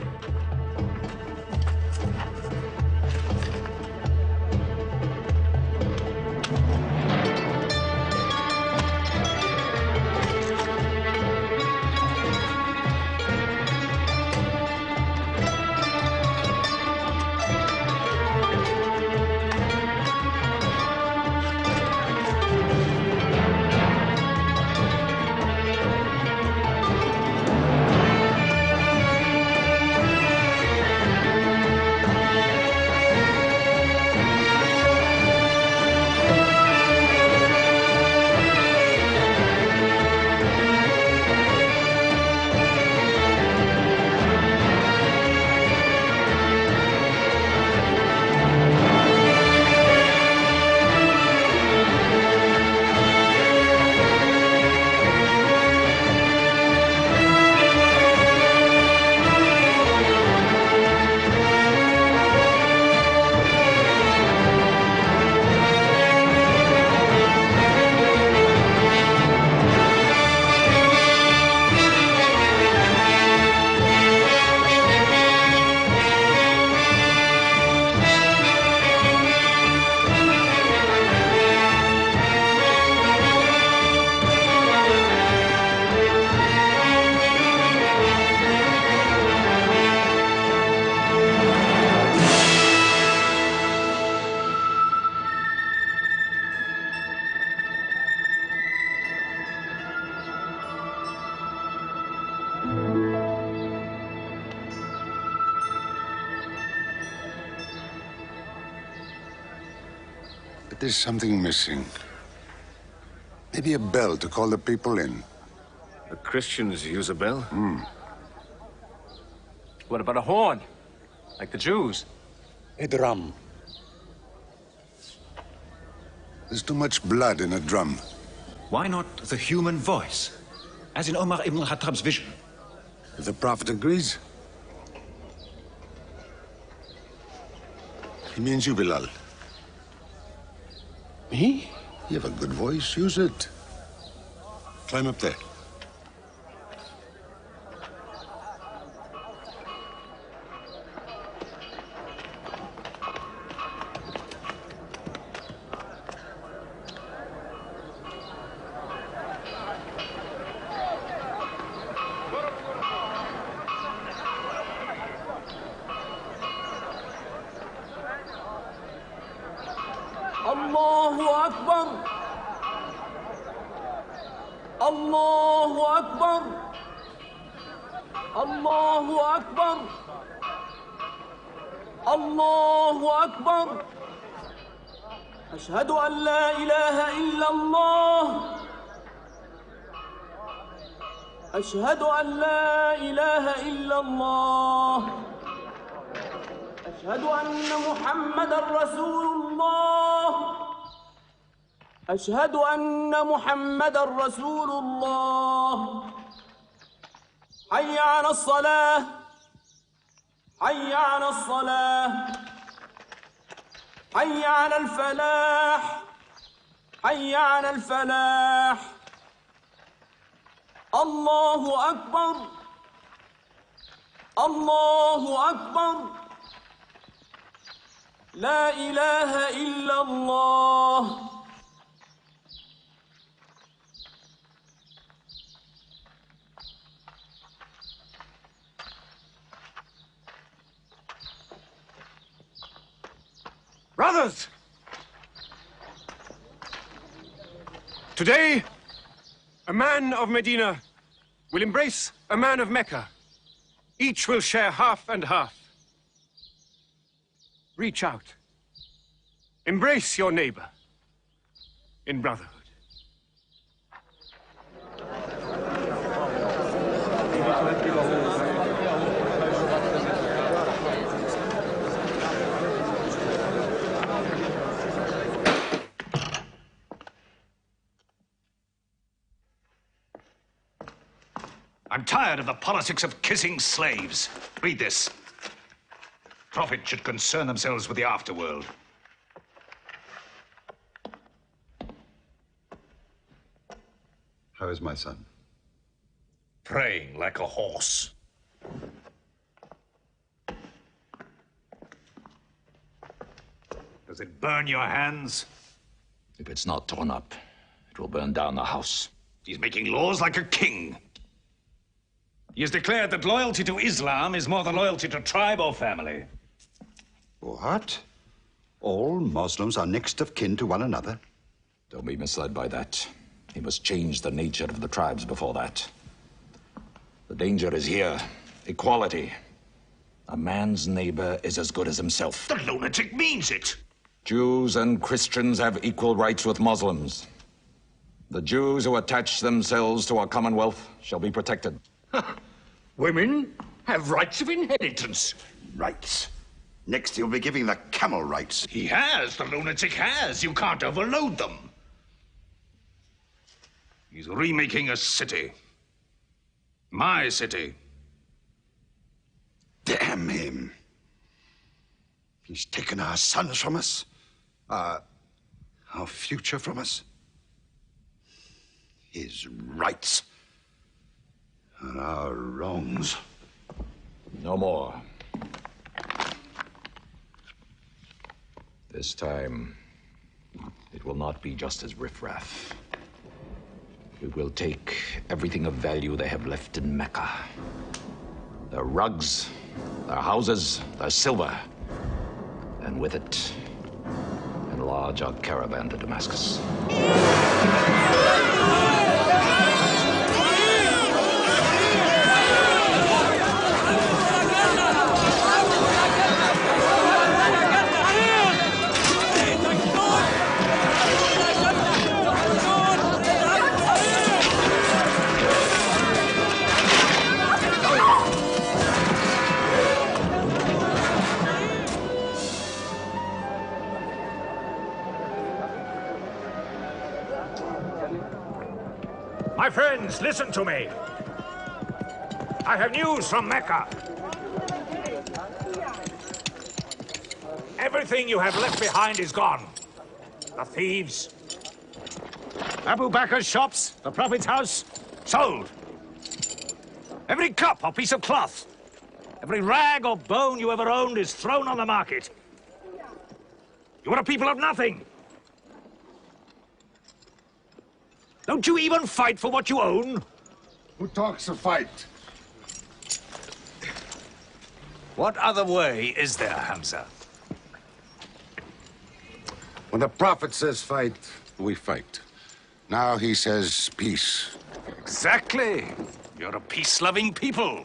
But there's something missing. Maybe a bell to call the people in. The Christians use a bell? What about a horn? Like the Jews? A drum. There's too much blood in a drum. Why not the human voice? As in Omar ibn al-Khattab's vision. If the Prophet agrees. He means you, Bilal. Me? You have a good voice. Use it. Climb up there. الله أكبر الله أكبر الله أكبر الله أكبر أشهد أن لا إله إلا الله أشهد أن لا إله إلا الله أشهد أن محمدًا رسول الله أشهد أن محمدًا رسول الله حي على الصلاة حي على الصلاة حي على الفلاح حي على الفلاح الله أكبر الله أكبر لا إله إلا الله Brothers! Today, a man of Medina will embrace a man of Mecca. Each will share half and half. Reach out. Embrace your neighbor in brotherhood. I'm tired of the politics of kissing slaves. Read this. Prophets should concern themselves with the afterworld. How is my son? Praying like a horse. Does it burn your hands? If it's not torn up, it will burn down the house. He's making laws like a king. He has declared that loyalty to Islam is more than loyalty to tribe or family. What? All Muslims are next of kin to one another? Don't be misled by that. He must change the nature of the tribes before that. The danger is here. Equality. A man's neighbor is as good as himself. The lunatic means it. Jews and Christians have equal rights with Muslims. The Jews who attach themselves to our commonwealth shall be protected. Women have rights of inheritance. Rights? Next he'll be giving the camel rights. He has. The lunatic has. You can't overload them. He's remaking a city. My city. Damn him. He's taken our sons from us. Our future from us. His rights. And our wrongs. No more. This time, it will not be just as riffraff. We will take everything of value they have left in Mecca. Their rugs, their houses, their silver. And with it, enlarge our caravan to Damascus. My friends, listen to me. I have news from Mecca. Everything you have left behind is gone. The thieves. Abu Bakr's shops, the Prophet's house, sold. Every cup or piece of cloth, every rag or bone you ever owned is thrown on the market. You are a people of nothing. Don't you even fight for what you own? Who talks of fight? What other way is there, Hamza? When the Prophet says fight, we fight. Now he says peace. Exactly. You're a peace-loving people.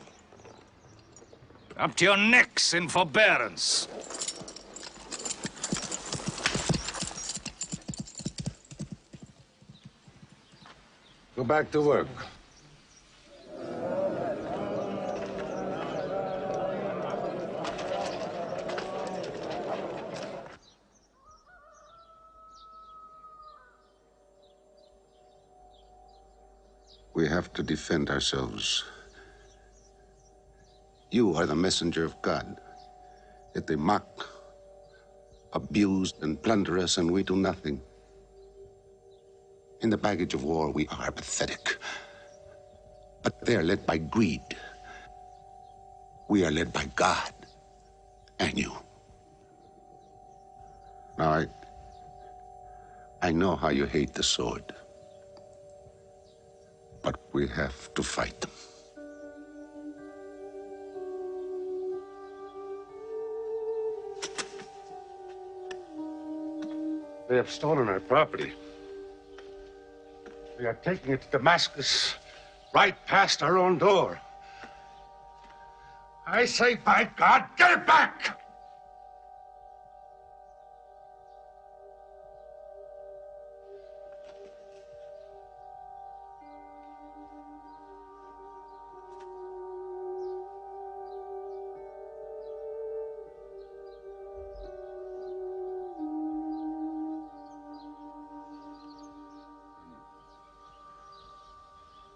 Up to your necks in forbearance. Go back to work. We have to defend ourselves. You are the messenger of God. Yet they mock, abuse, and plunder us, and we do nothing. In the baggage of war, we are pathetic. But they are led by greed. We are led by God and you. Now, I know how you hate the sword. But we have to fight them. They have stolen our property. They are taking it to Damascus, right past our own door. I say, by God, get it back!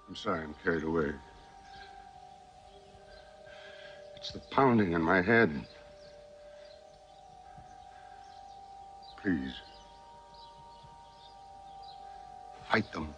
I'm sorry, I'm carried away. It's the pounding in my head. Please. Fight them.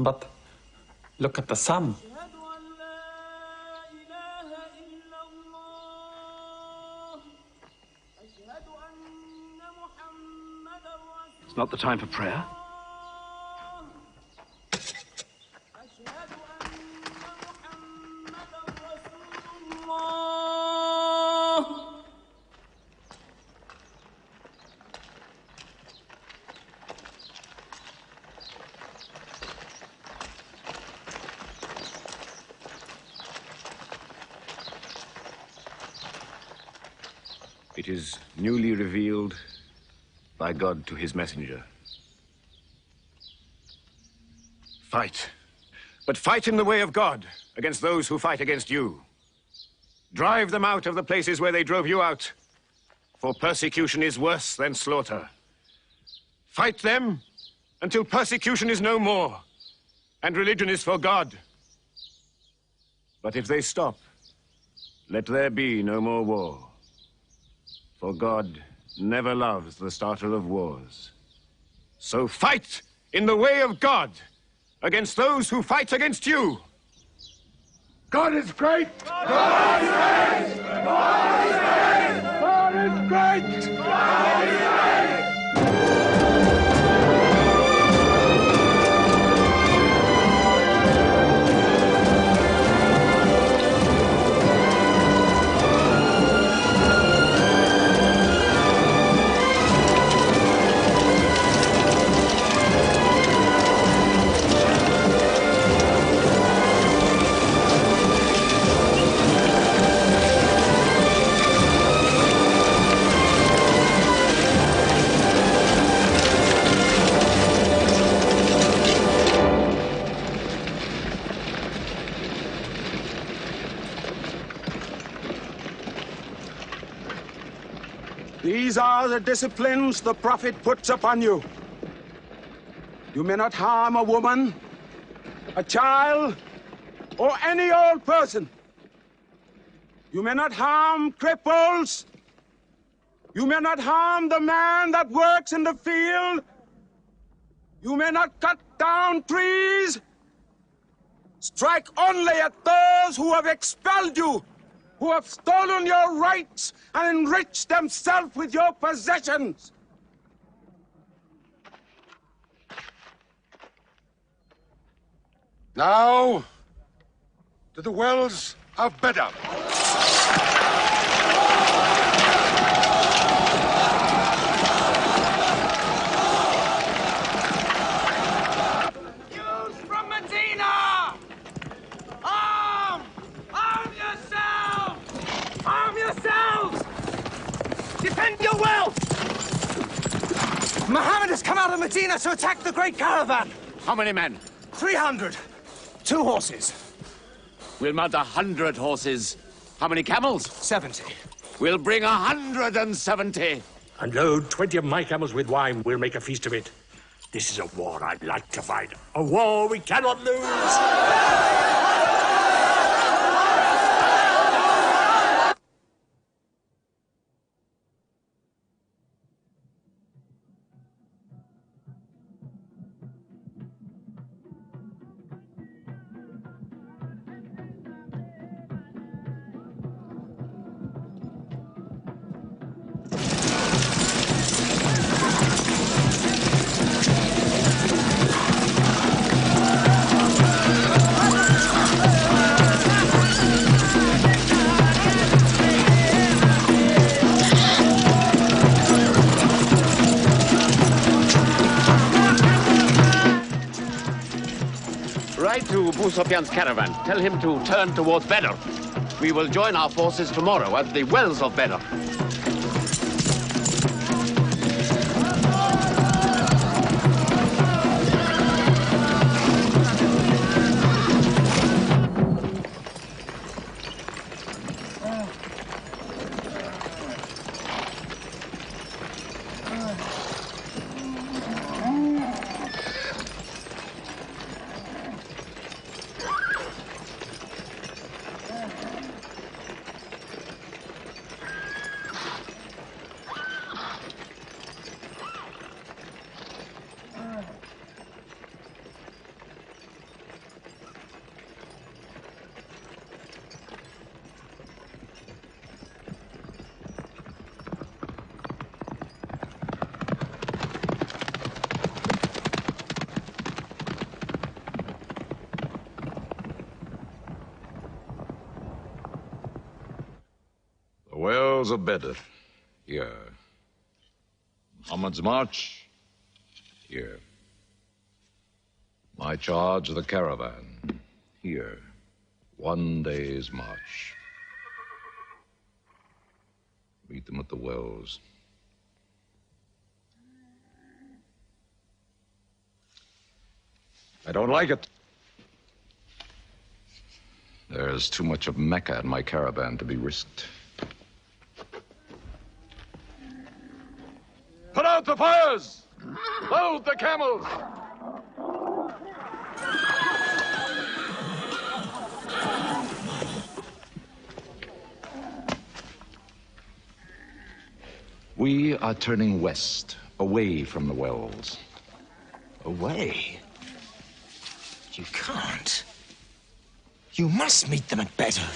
But look at the sun. It's not the time for prayer. It is newly revealed by God to his messenger. Fight. But fight in the way of God against those who fight against you. Drive them out of the places where they drove you out, for persecution is worse than slaughter. Fight them until persecution is no more, and religion is for God. But if they stop, let there be no more war. For God never loves the starter of wars. So fight in the way of God against those who fight against you. God is great! God is great! God is great! God is great! God is great! These are the disciplines the prophet puts upon you. You may not harm a woman, a child, or any old person. You may not harm cripples. You may not harm the man that works in the field. You may not cut down trees. Strike only at those who have expelled you, who have stolen your rights and enriched themselves with your possessions. Now, to the wells of Bedar. Youths from Medina! Arm! Arm yourselves! Arm yourselves! Defend your wealth! Muhammad has come out of Medina to attack the great caravan. How many men? 300. 2 horses. We'll mount 100 horses. How many camels? 70. We'll bring 170. And load 20 of my camels with wine. We'll make a feast of it. This is a war I'd like to fight. A war we cannot lose. Ride to Abu Sufyan's caravan. Tell him to turn towards Bedr. We will join our forces tomorrow at the wells of Bedr. wells of Bedr. Here. Muhammad's march. Here. My charge of the caravan. Here. 1 day's march. Meet them at the wells. I don't like it. There's too much of Mecca in my caravan to be risked. Put out the fires! Load the camels! We are turning west, away from the wells. Away? You can't. You must meet them at Bedr.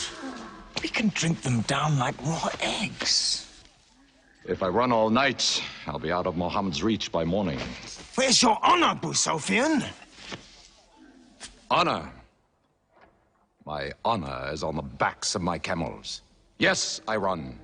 We can drink them down like raw eggs. If I run all night, I'll be out of Muhammad's reach by morning. Where's your honor, Abu Sufyan? Honor? My honor is on the backs of my camels. Yes, I run.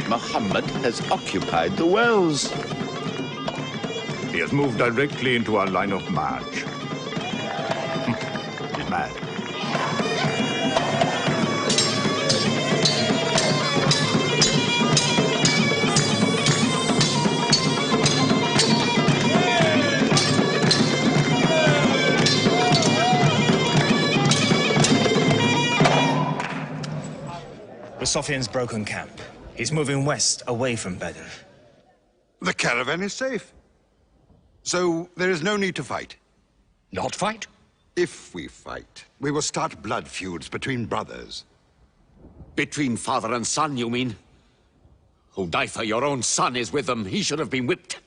Muhammad has occupied the wells. He has moved directly into our line of march. He's mad. Sufyan's broken camp. He's moving west, away from Bedr. The caravan is safe. So there is no need to fight. Not fight? If we fight, we will start blood feuds between brothers. Between father and son, you mean? Hudayfa, your own son, is with them. He should have been whipped.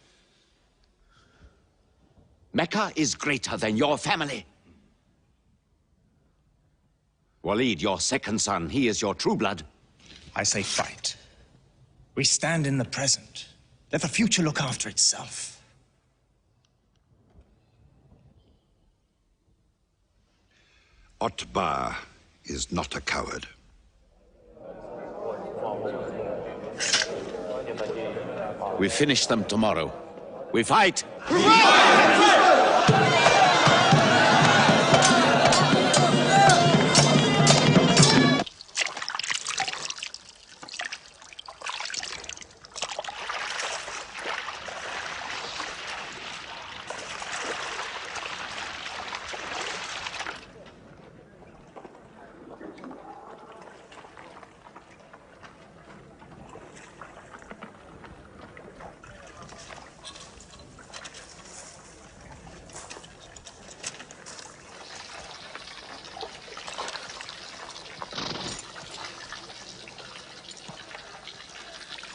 Mecca is greater than your family. Walid, your second son, he is your true blood. I say fight. We stand in the present. Let the future look after itself. Otbah is not a coward. We finish them tomorrow. We fight!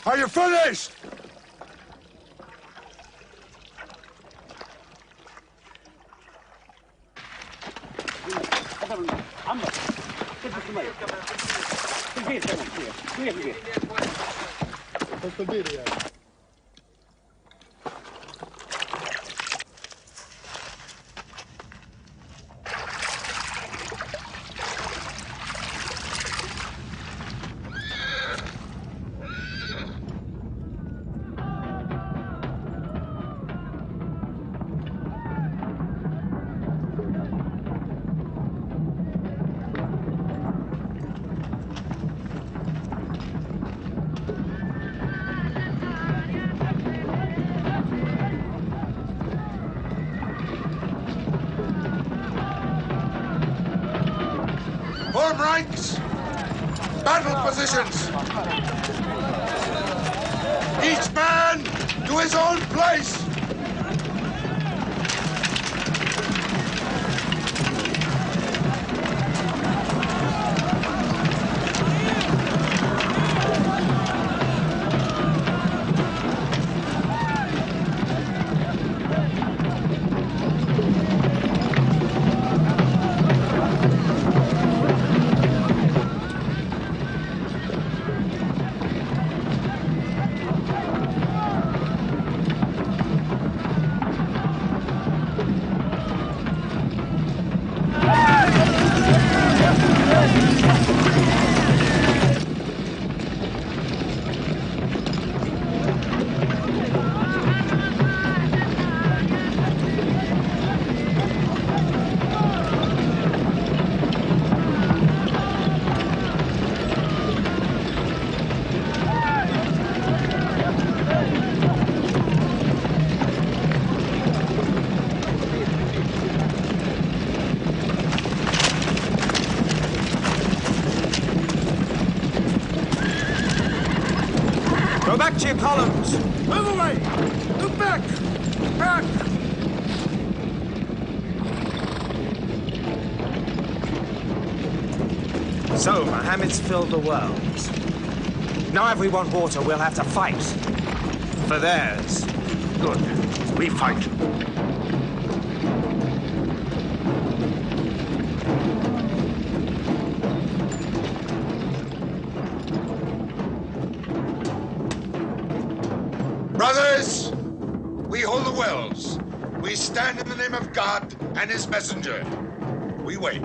Are you finished? Form ranks! Battle positions! Each man to his own place! Go back to your columns! Move away! Move back! Back! So, Mohammed's filled the world. Now if we want water, we'll have to fight. For theirs. Good. We fight. Brothers, we hold the wells. We stand in the name of God and his messenger. We wait.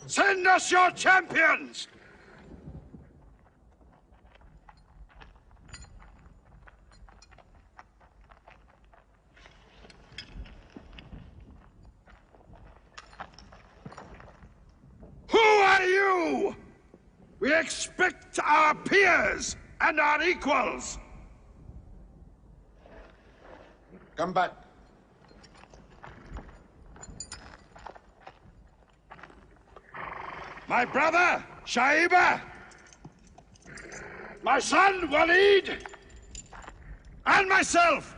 Send us your champions! Who are you? We expect our peers and our equals. Come back. My brother, Shaiba. My son, Walid. And myself.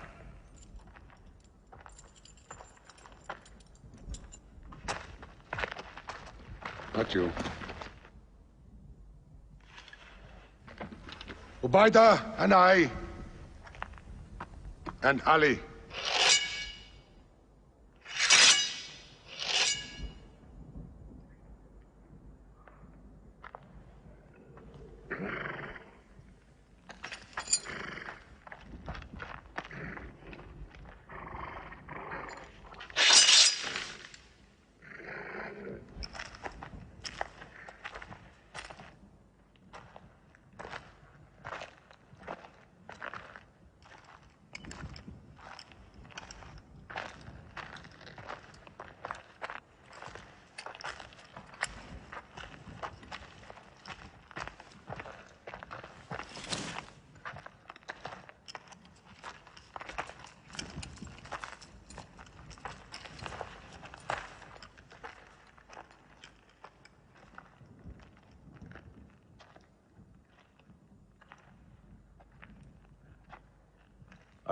Not you. Ubaidah and I. And Ali.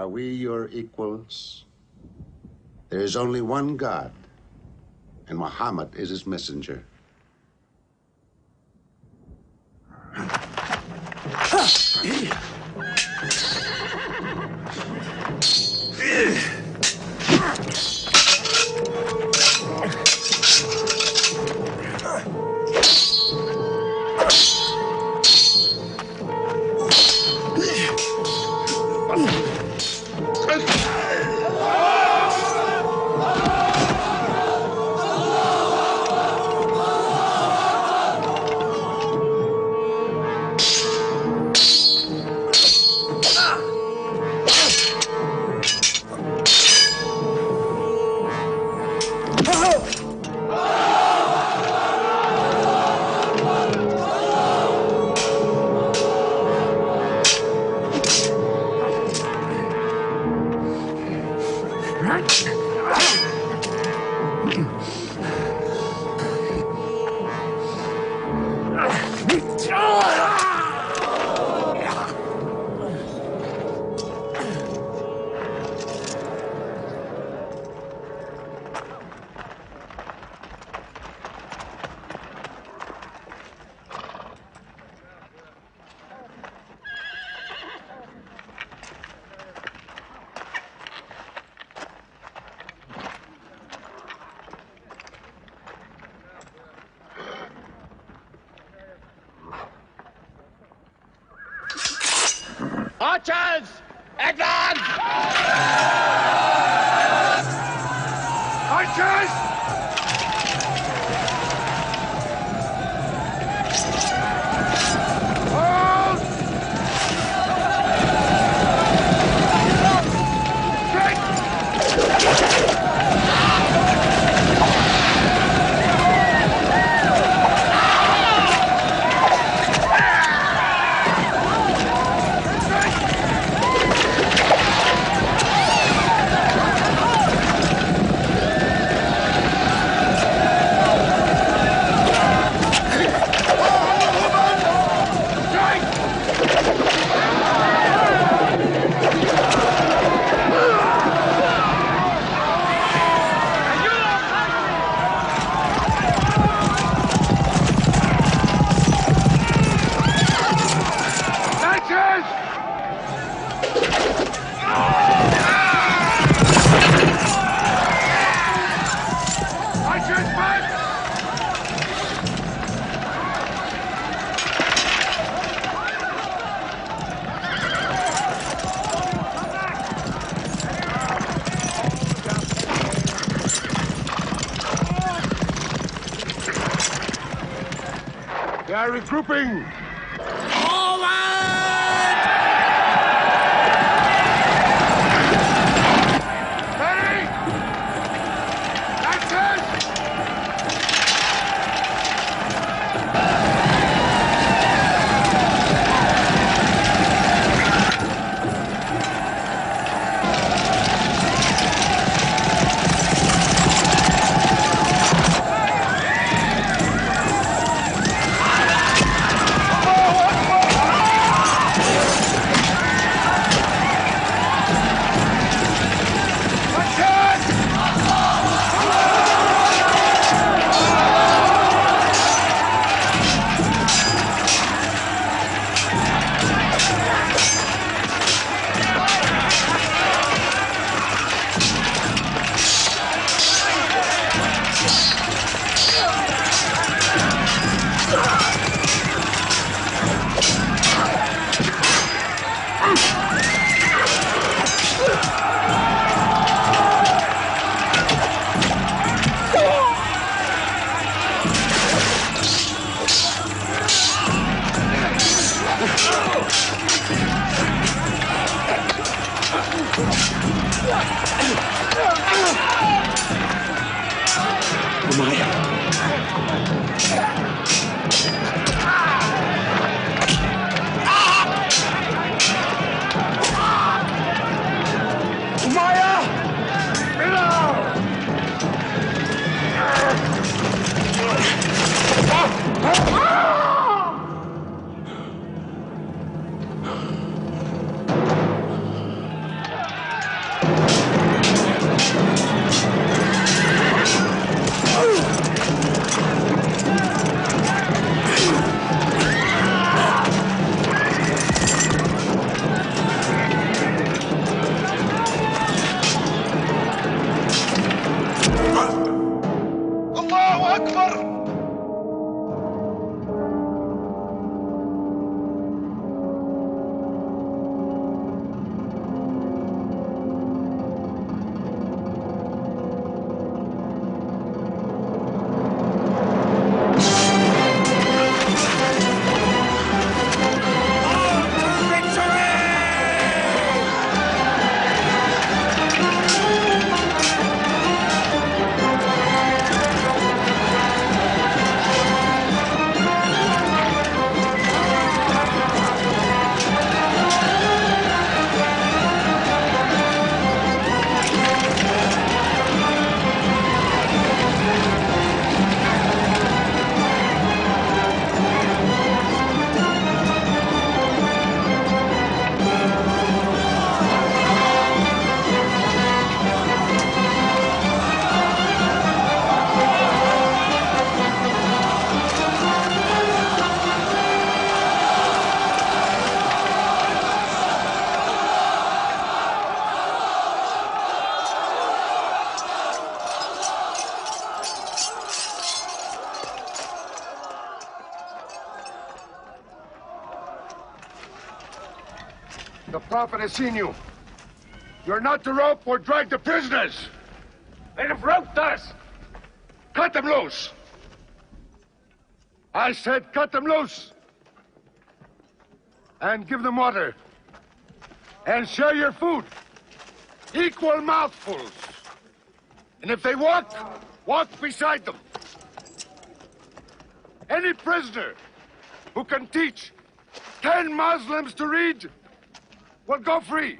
Are we your equals? There is only one God, and Muhammad is his messenger. Archers! Advance! Archers! They are regrouping. Akbar! The Prophet has seen you. You're not to rope or drag the prisoners. They have roped us. Cut them loose. I said cut them loose. And give them water. And share your food. Equal mouthfuls. And if they walk, walk beside them. Any prisoner who can teach 10 Muslims to read will go free.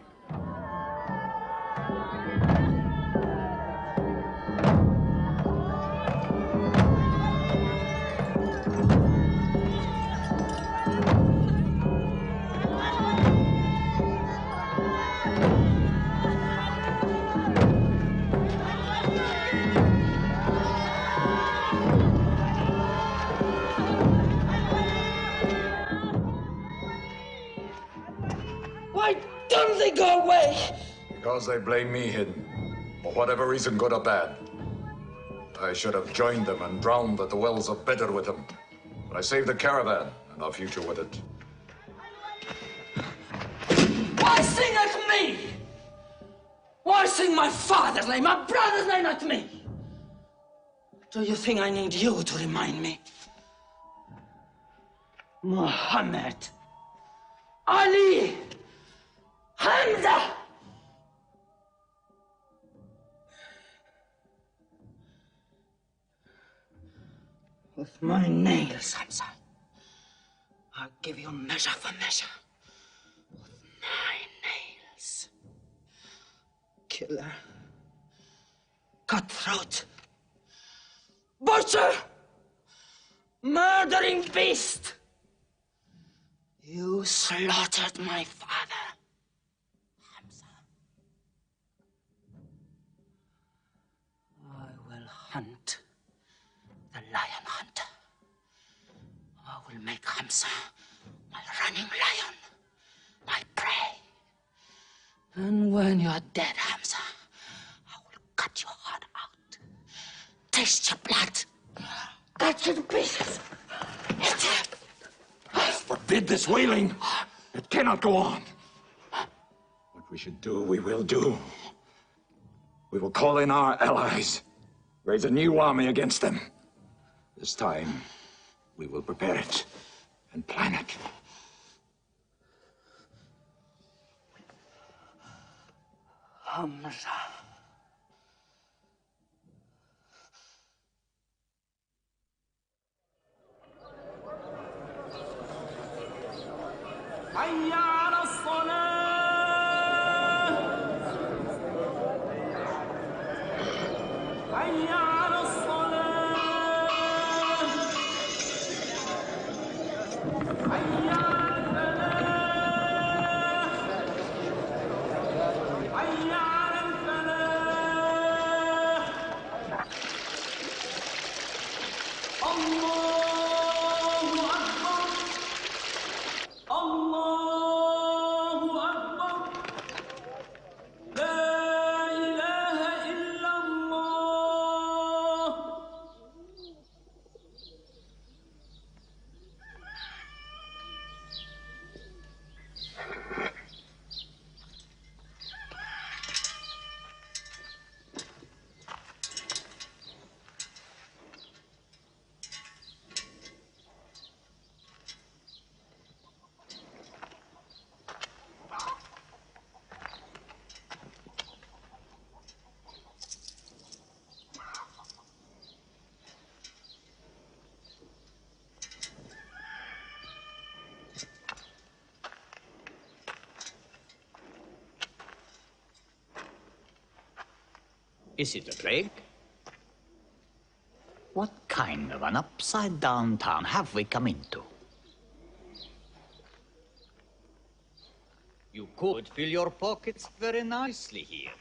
Why don't they go away? Because they blame me, Hidden. For whatever reason, good or bad. I should have joined them and drowned at the wells of Bedr with them. But I saved the caravan and our future with it. Why sing at me? Why sing my father's name, my brother's name at me? Do you think I need you to remind me? Muhammad, Ali, Hamza! With my nails, Hamza, I'll give you measure for measure. With my nails. Killer. Cutthroat. Butcher! Murdering beast! You slaughtered my father, Hamza. I will hunt the lion hunter. I will make Hamza my running lion, my prey. And when you're dead, Hamza, I will cut your heart out, taste your blood, cut you to pieces, eat it. Forbid this wailing. It cannot go on. What we should do, we will do. We will call in our allies, raise a new army against them. This time, we will prepare it and plan it. Hamza. حي على الصلاة حي على الصلاة حي على الفلاح حي على الفلاح الله أكبر الله أكبر لا إله إلا الله Is it a plague? What kind of an upside-down town have we come into? You could fill your pockets very nicely here.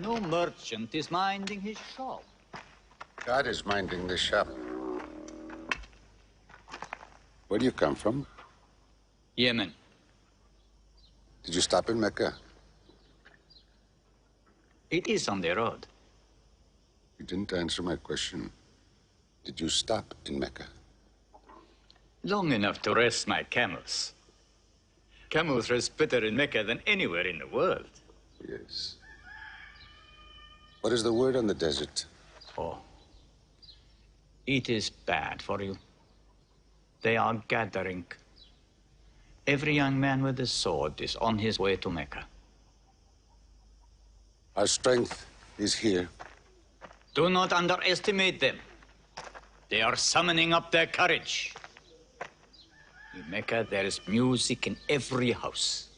No merchant is minding his shop. God is minding the shop. Where do you come from? Yemen. Did you stop in Mecca? It is on the road. You didn't answer my question. Did you stop in Mecca? Long enough to rest my camels. Camels rest better in Mecca than anywhere in the world. Yes. What is the word on the desert? Oh. It is bad for you. They are gathering. Every young man with a sword is on his way to Mecca. Our strength is here. Do not underestimate them. They are summoning up their courage. In Mecca, there is music in every house.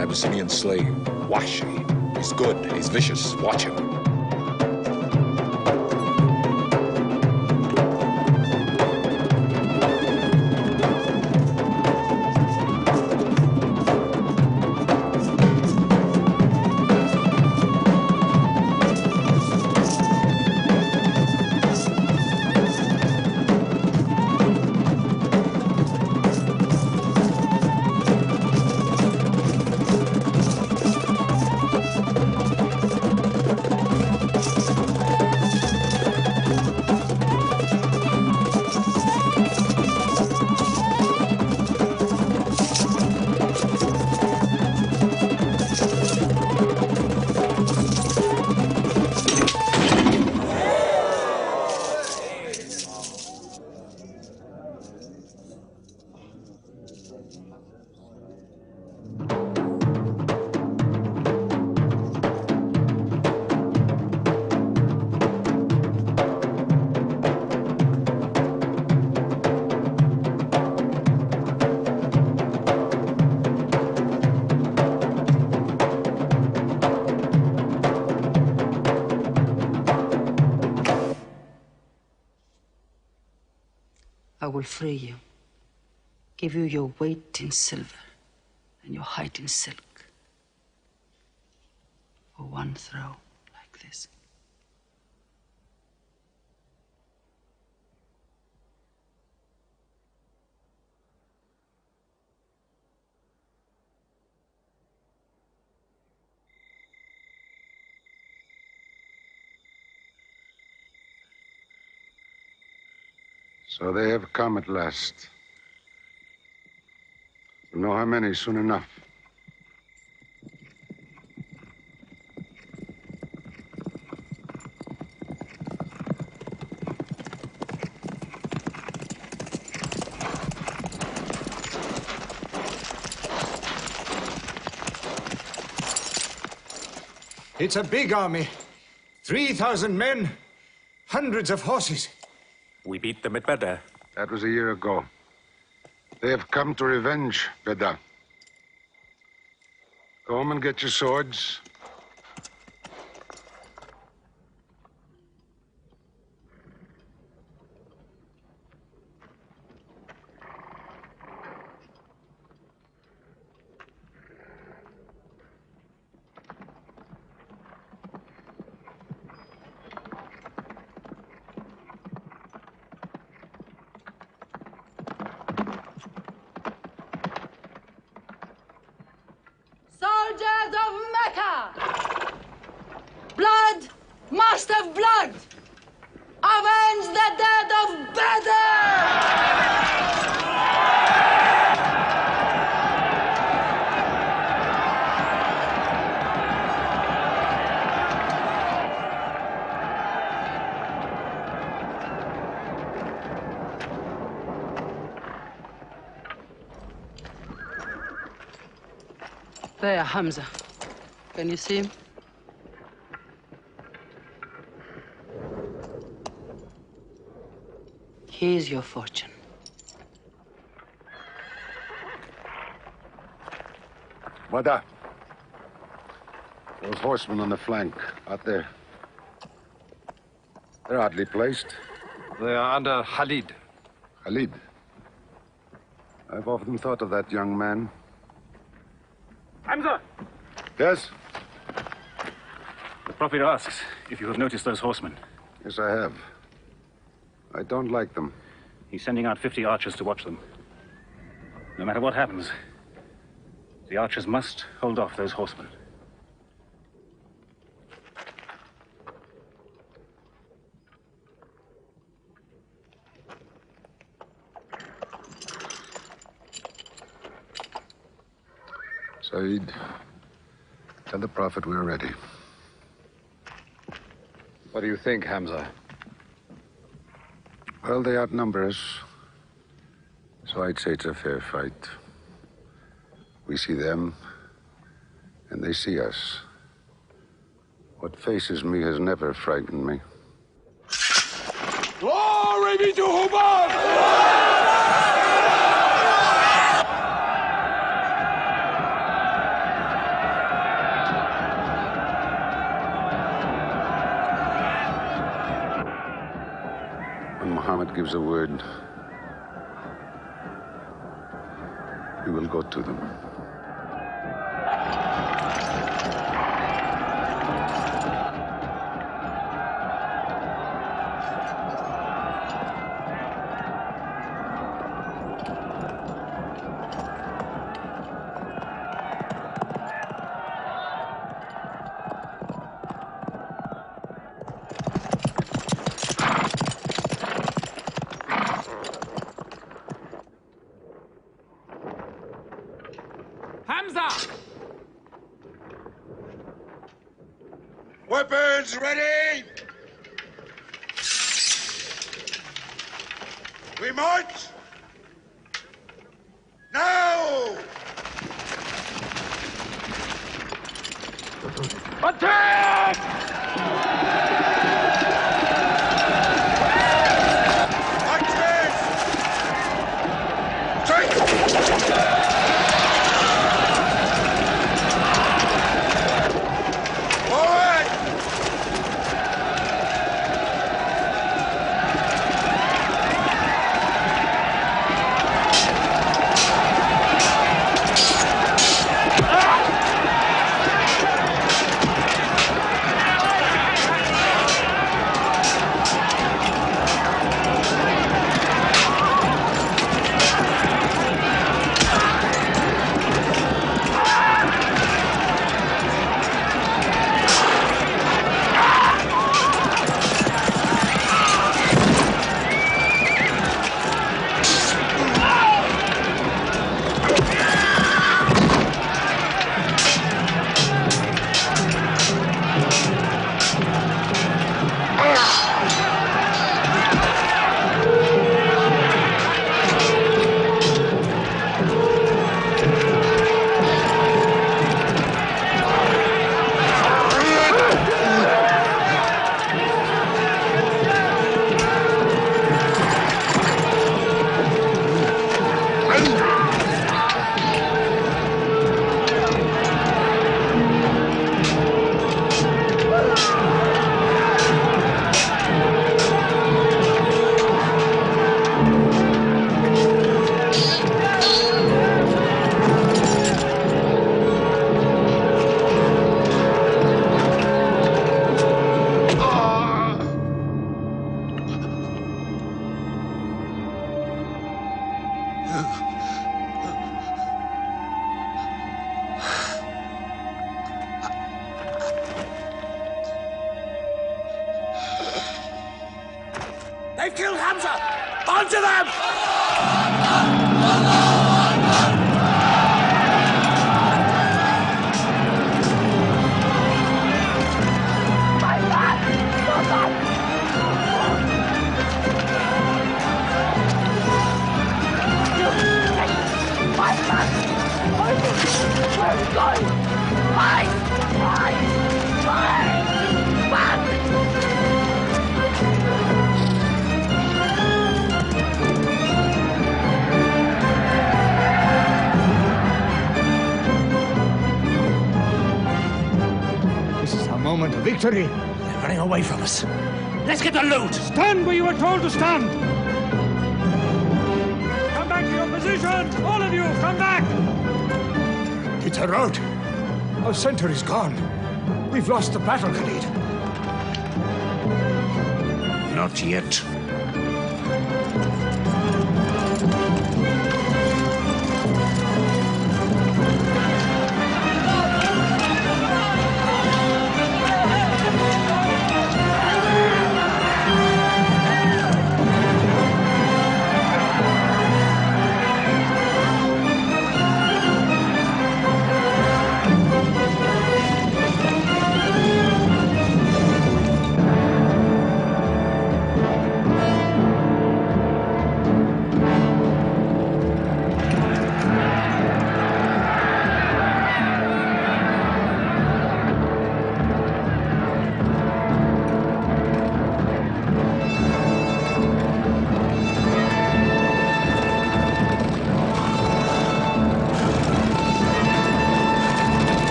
Abyssinian slave, Washi. He's good, he's vicious. Watch him. I will free you, give you your weight in silver and your height in silk for one throw like this. So they have come at last. We'll know how many soon enough. It's a big army. 3,000 men, hundreds of horses. We beat them at Badr. That was a year ago. They have come to revenge Badr. Go home and get your swords. must have blood! Avenge the dead of Badr! There, Hamza. Can you see him? Here's your fortune. Wada. Those horsemen on the flank, out there. They're oddly placed. They are under Khalid. Khalid? I've often thought of that young man. Hamza! Yes? The Prophet asks if you have noticed those horsemen. Yes, I have. I don't like them. He's sending out 50 archers to watch them. No matter what happens, the archers must hold off those horsemen. Saeed, tell the Prophet we're ready. What do you think, Hamza? Well, they outnumber us, so I'd say it's a fair fight. We see them, and they see us. What faces me has never frightened me. Glory be to Hubbard! When Muhammad gives a word, we will go to them. Hamza! Weapons ready! We march! Now! Attack! Onto them! This is our moment of victory. They're running away from us. Let's get the loot! Stand where you were told to stand! Come back to your positions! All of you, come back! It's a rout. Our center is gone. We've lost the battle, Khalid. Not yet.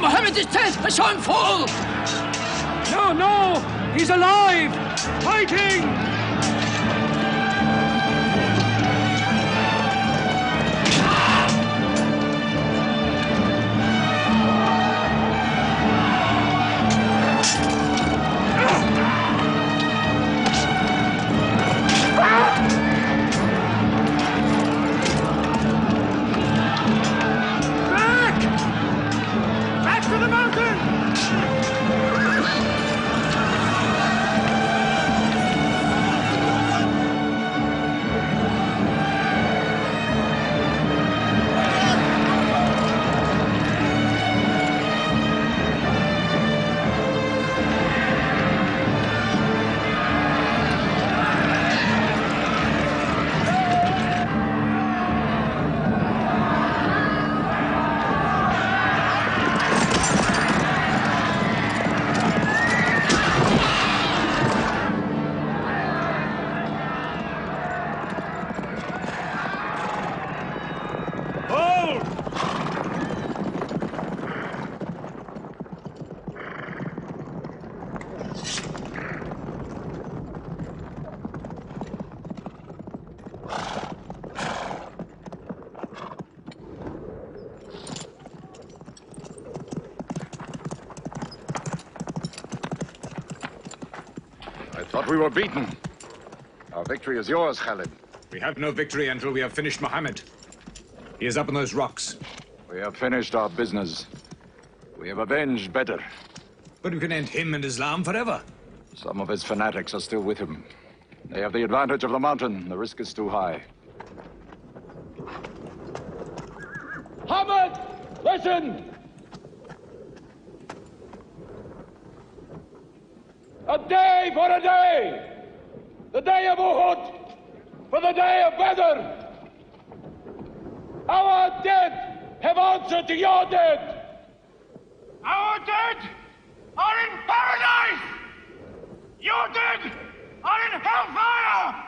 Mohammed is dead! I saw him fall! No, no! He's alive! Fighting! We were beaten. Our victory is yours, Khalid. We have no victory until we have finished Muhammad. He is up on those rocks. We have finished our business. We have avenged Badr. But we can end him and Islam forever. Some of his fanatics are still with him. They have the advantage of the mountain. The risk is too high. Muhammad, listen! A day for a day! The day of Uhud for the day of Badr! Our dead have answered to your dead. Our dead are in paradise! Your dead are in hellfire!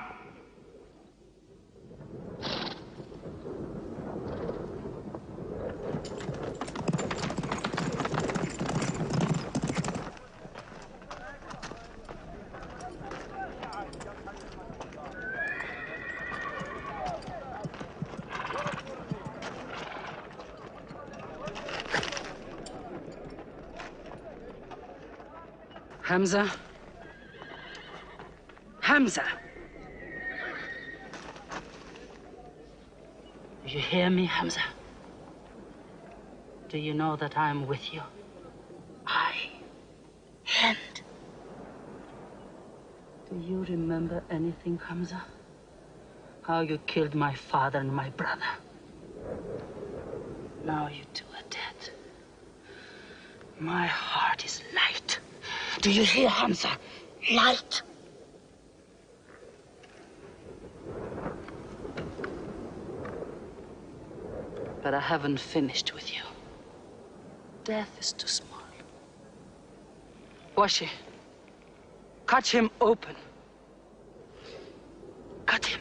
Hamza? Hamza! Do you hear me, Hamza? Do you know that I'm with you? And do you remember anything, Hamza? How you killed my father and my brother. Now you two are dead. My heart is light. Do you hear, Hamza? Light. But I haven't finished with you. Death is too small. Washi, cut him open. Cut him.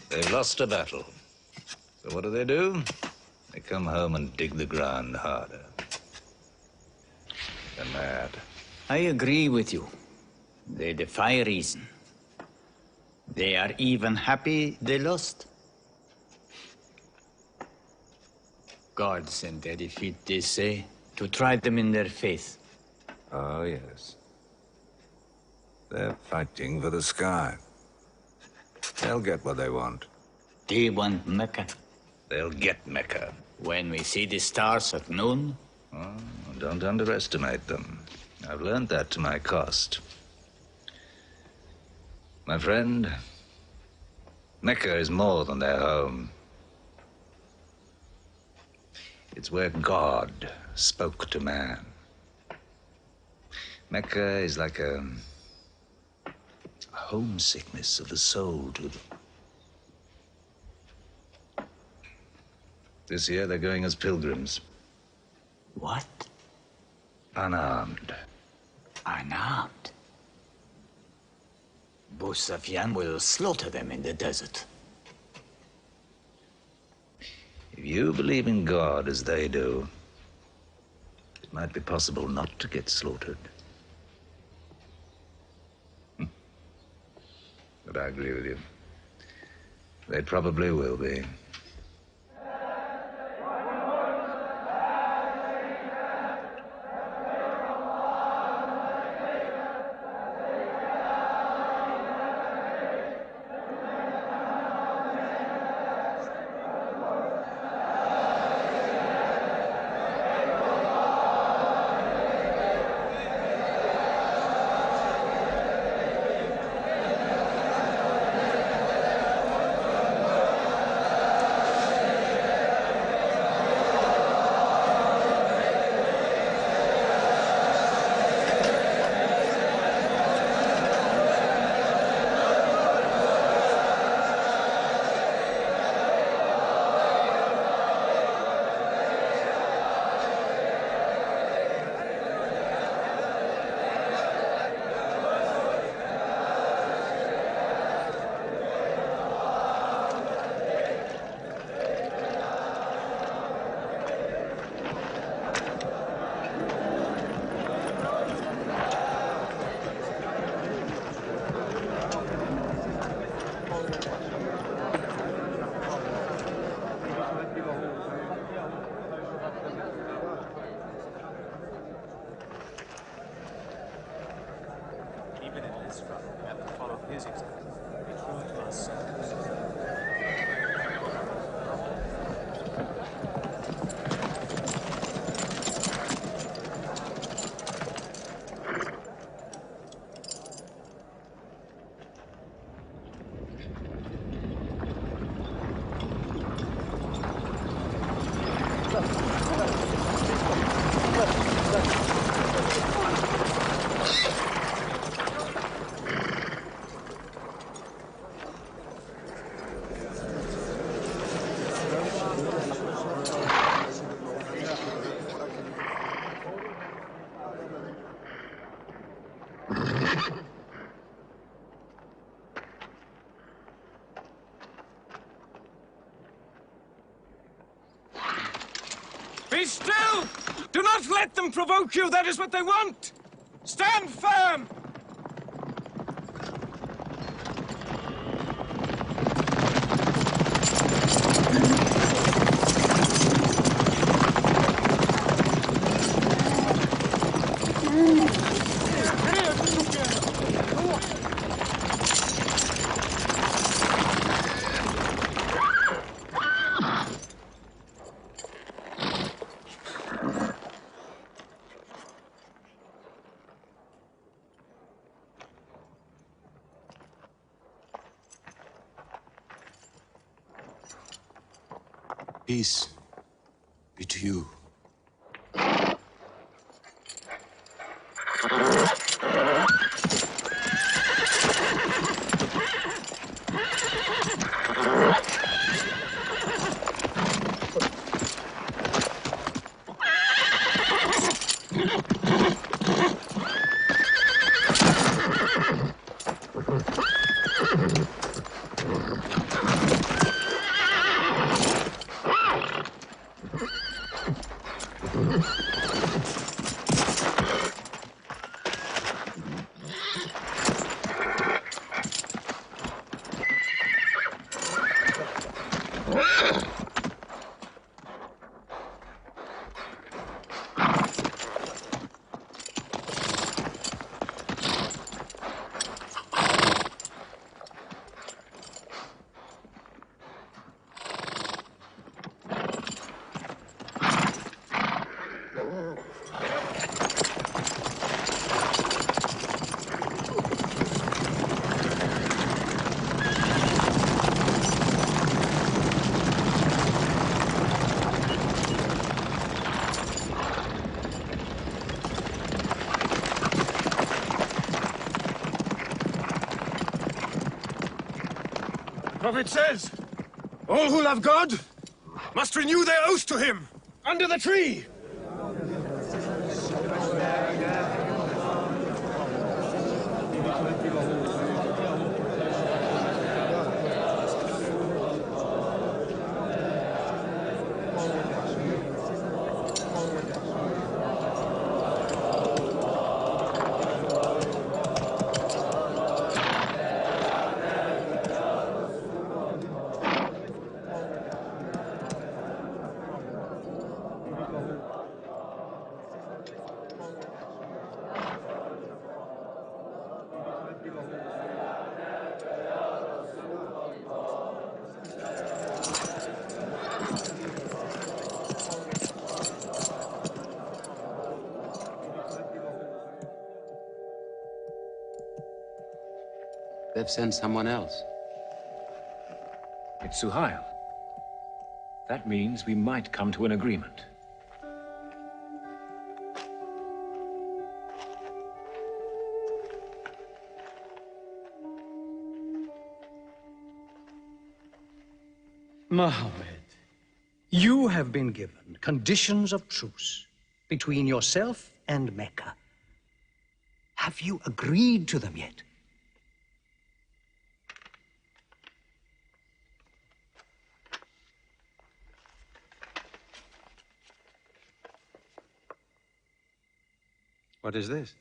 They've lost a battle. So what do? They come home and dig the ground harder. They're mad. I agree with you. They defy reason. They are even happy they lost. God sent their defeat, they say, to try them in their faith. Oh, yes. They're fighting for the sky. They'll get what they want. They want Mecca. They'll get Mecca. When we see the stars at noon? Oh, don't underestimate them. I've learned that to my cost. My friend, Mecca is more than their home. It's where God spoke to man. Mecca is like a homesickness of the soul to them. This year they're going as pilgrims. What? Unarmed. Unarmed? Abu Sufyan will slaughter them in the desert. If you believe in God as they do, it might be possible not to get slaughtered. But I agree with you. They probably will be. Be still! Do not let them provoke you. That is what they want. Stand firm! Peace be to you. The prophet says, all who love God must renew their oath to him under the tree. They've sent someone else. It's Suhail. That means we might come to an agreement. Mohammed, you have been given conditions of truce between yourself and Mecca. Have you agreed to them yet? What is this?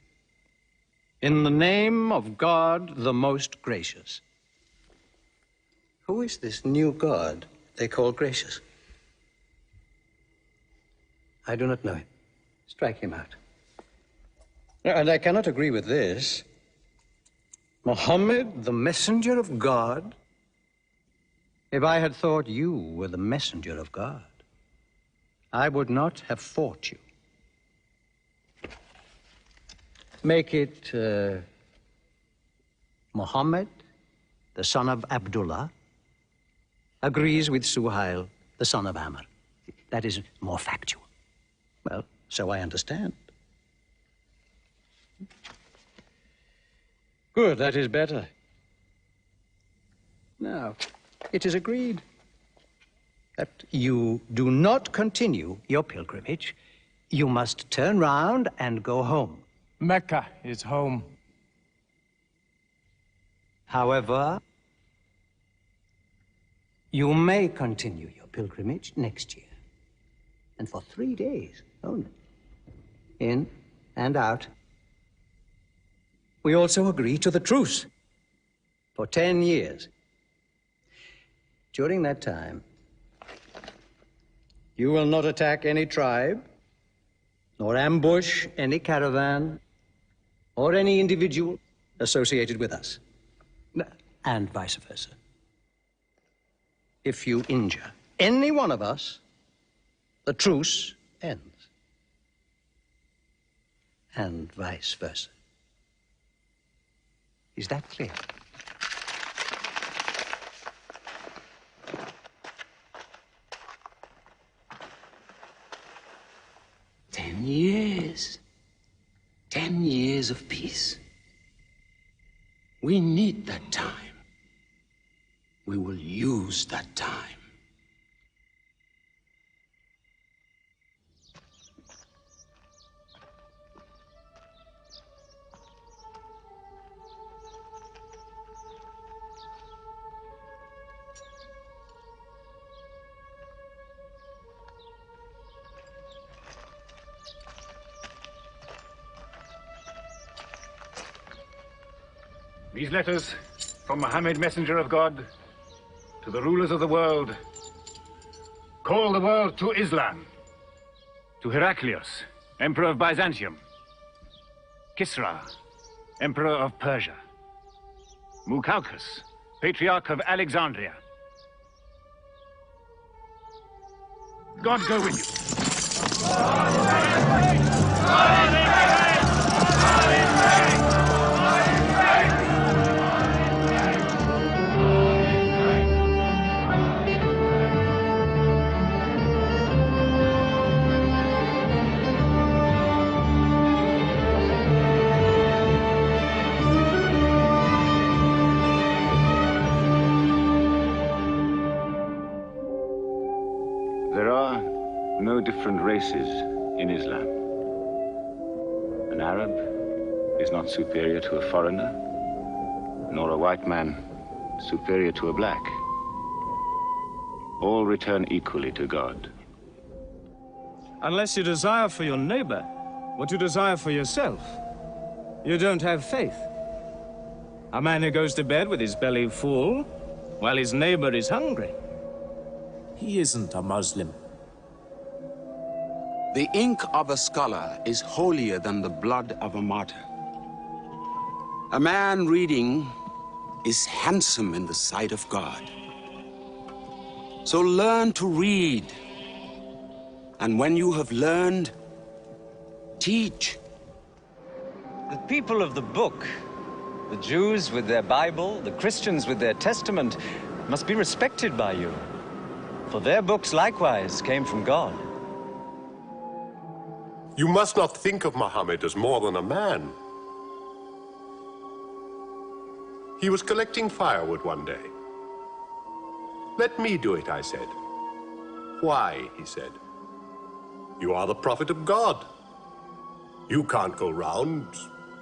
In the name of God, the most gracious. Who is this new God they call gracious? I do not know him. Strike him out. And I cannot agree with this. Muhammad, the messenger of God? If I had thought you were the messenger of God, I would not have fought you. Make it Muhammad, the son of Abdullah, agrees with Suhail, the son of Amr. That is more factual. Well, so I understand. Good, that is better. Now, it is agreed. that you do not continue your pilgrimage. You must turn round and go home. Mecca is home. However, you may continue your pilgrimage next year. And for 3 days only. In and out. We also agree to the truce for 10 years. During that time, you will not attack any tribe, nor ambush any caravan, or any individual associated with us, and vice versa. If you injure any one of us, the truce ends, and vice versa. Is that clear? "10 years. 10 years of peace. We need that time. We will use that time. These letters from Muhammad, messenger of God, to the rulers of the world. Call the world to Islam. To Heraclius, emperor of Byzantium. Kisra, emperor of Persia. Mukaukis, patriarch of Alexandria. God go with you. There are no different races in Islam. An Arab is not superior to a foreigner, nor a white man superior to a black. All return equally to God. Unless you desire for your neighbor what you desire for yourself, you don't have faith. A man who goes to bed with his belly full while his neighbor is hungry. He isn't a Muslim. The ink of a scholar is holier than the blood of a martyr. A man reading is handsome in the sight of God. So learn to read. And when you have learned, teach. The people of the book, the Jews with their Bible, the Christians with their Testament, must be respected by you. For their books likewise came from God. You must not think of Muhammad as more than a man. He was collecting firewood one day. Let me do it, I said. Why, he said. You are the prophet of God. You can't go round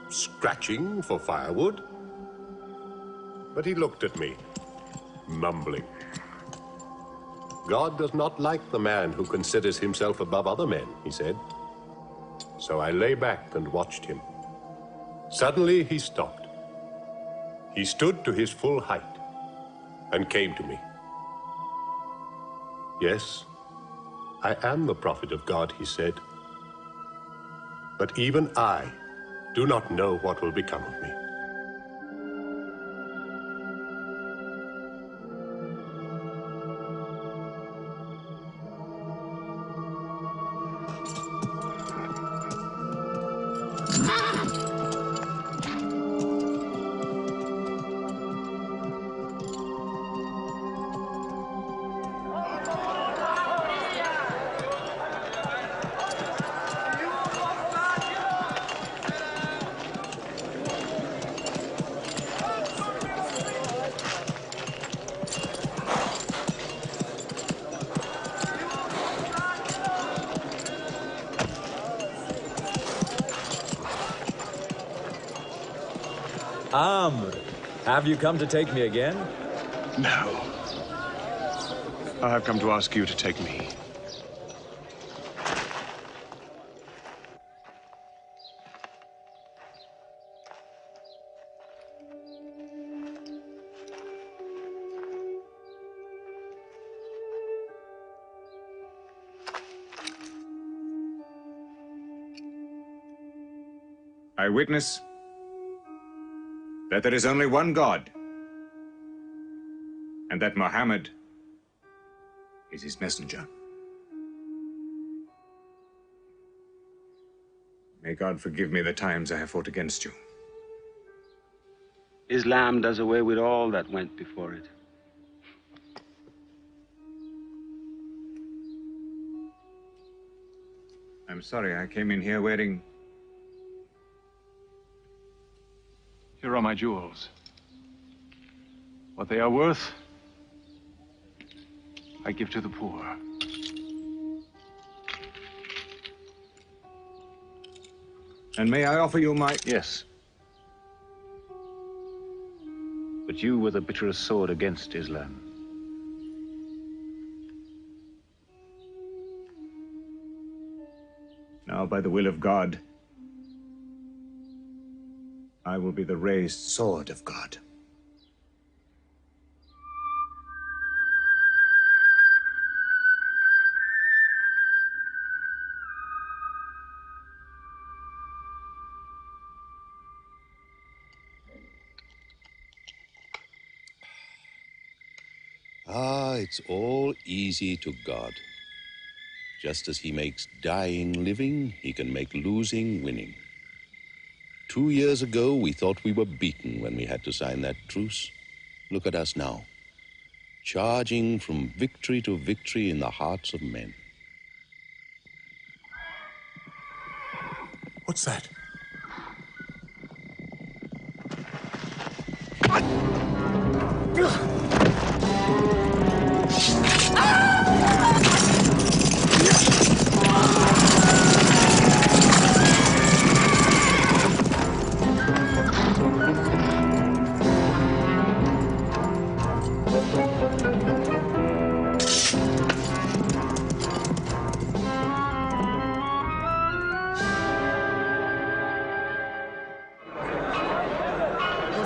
scratching for firewood. But he looked at me, mumbling. God does not like the man who considers himself above other men, he said. So I lay back and watched him. Suddenly he stopped. He stood to his full height and came to me. Yes, I am the prophet of God, he said. But even I do not know what will become of me. Amr, have you come to take me again? No. I have come to ask you to take me. I witness that there is only one God, and that Muhammad is his messenger. May God forgive me the times I have fought against you. Islam does away with all that went before it. I'm sorry, I came in here wearing... Here are my jewels. What they are worth, I give to the poor. And may I offer you my... Yes. But you were the bitterest sword against Islam. Now, by the will of God, I will be the raised sword of God. Ah, it's all easy to God. Just as he makes dying living, he can make losing winning. 2 years ago, we thought we were beaten when we had to sign that truce. Look at us now, charging from victory to victory in the hearts of men. What's that?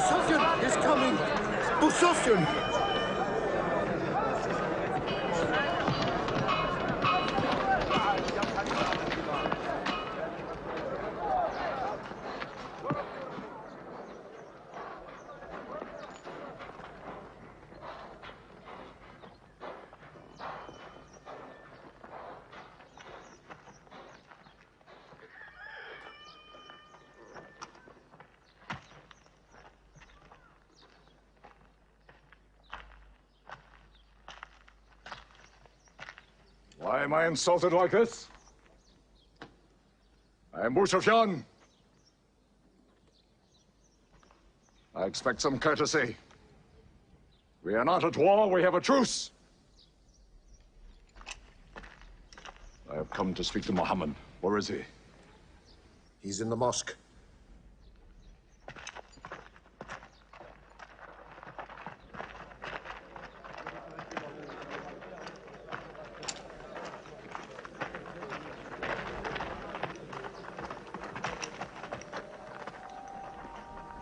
Sufyan is coming! Sufyan! Why am I insulted like this? I am Sufyan. I expect some courtesy. We are not at war, we have a truce. I have come to speak to Muhammad. Where is he? He's in the mosque.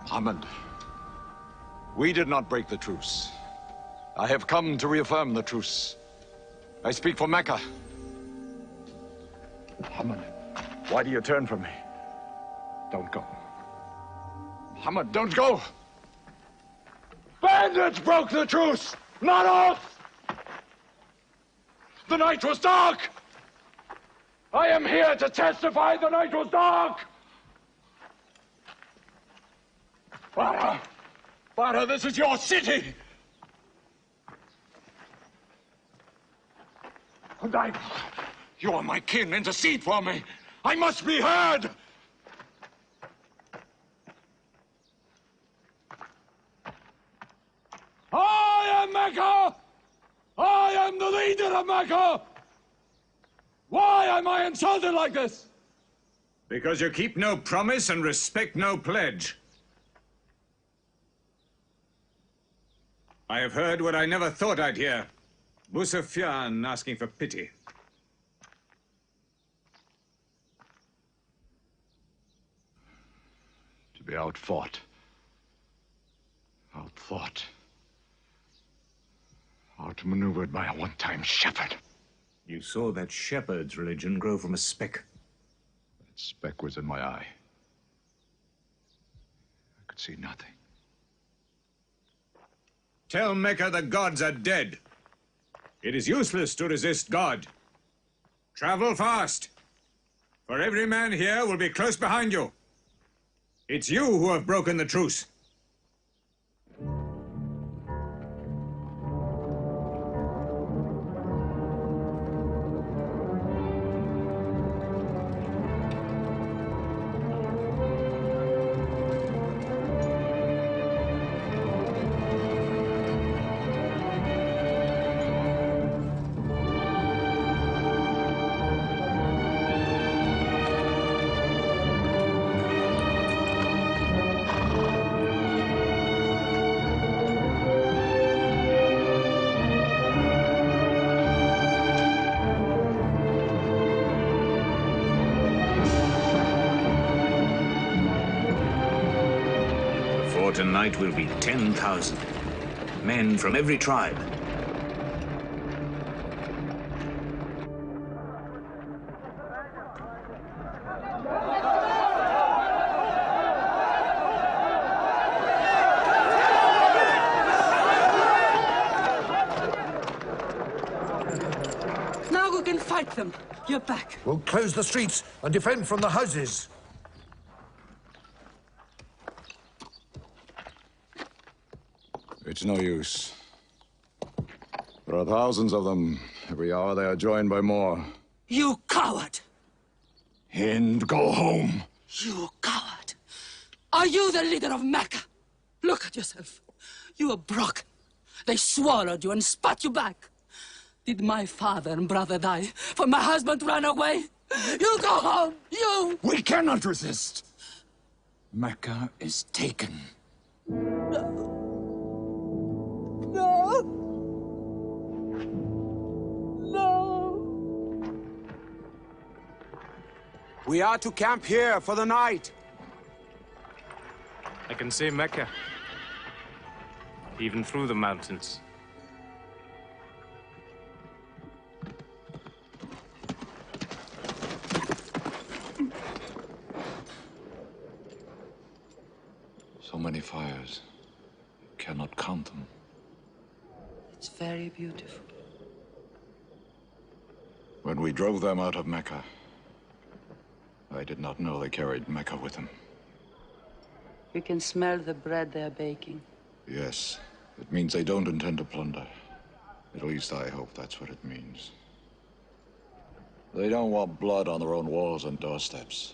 Muhammad, we did not break the truce. I have come to reaffirm the truce. I speak for Mecca. Muhammad, why do you turn from me? Don't go. Muhammad, don't go! Bandits broke the truce, not us! The night was dark! I am here to testify the night was dark! Father, this is your city! And you are my kin, intercede for me! I must be heard! I am Mecca! I am the leader of Mecca! Why am I insulted like this? Because you keep no promise and respect no pledge. I have heard what I never thought I'd hear. Abu Sufyan asking for pity. To be outfought, outthought, outmaneuvered by a one-time shepherd. You saw that shepherd's religion grow from a speck. That speck was in my eye. I could see nothing. Tell Mecca the gods are dead. It is useless to resist God. Travel fast, for every man here will be close behind you. It's you who have broken the truce. Tonight will be 10,000 men from every tribe. Now we can fight them. You're back. We'll close the streets and defend from the houses. It's no use. There are thousands of them. Every hour they are joined by more. You coward! And go home. You coward! Are you the leader of Mecca? Look at yourself. You are broken. They swallowed you and spat you back. Did my father and brother die for my husband to run away? You go home! You! We cannot resist. Mecca is taken. No! No! We are to camp here for the night. I can see Mecca, even through the mountains. So many fires. You cannot count them. It's very beautiful. When we drove them out of Mecca, I did not know they carried Mecca with them. You can smell the bread they're baking. Yes, it means they don't intend to plunder. At least I hope that's what it means. They don't want blood on their own walls and doorsteps.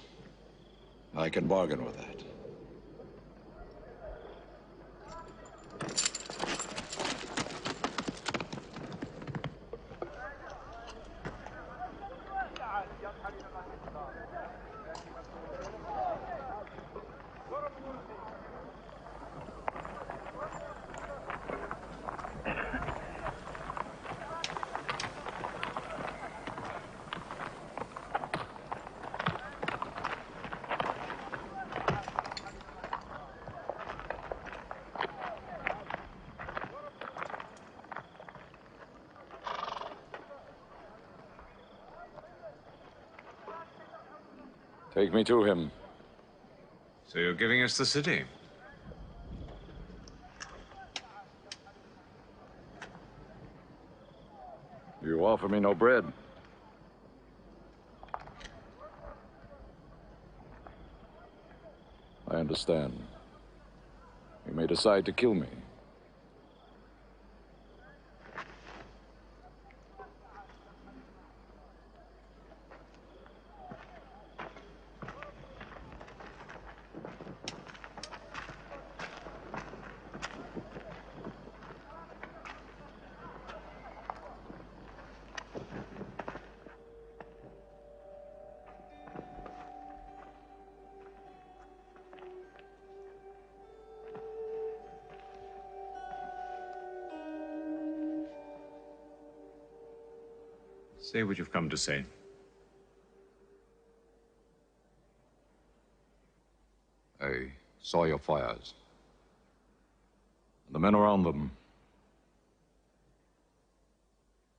I can bargain with that. Take me to him. So you're giving us the city? You offer me no bread. I understand. You may decide to kill me. Say what you've come to say. I saw your fires. And the men around them.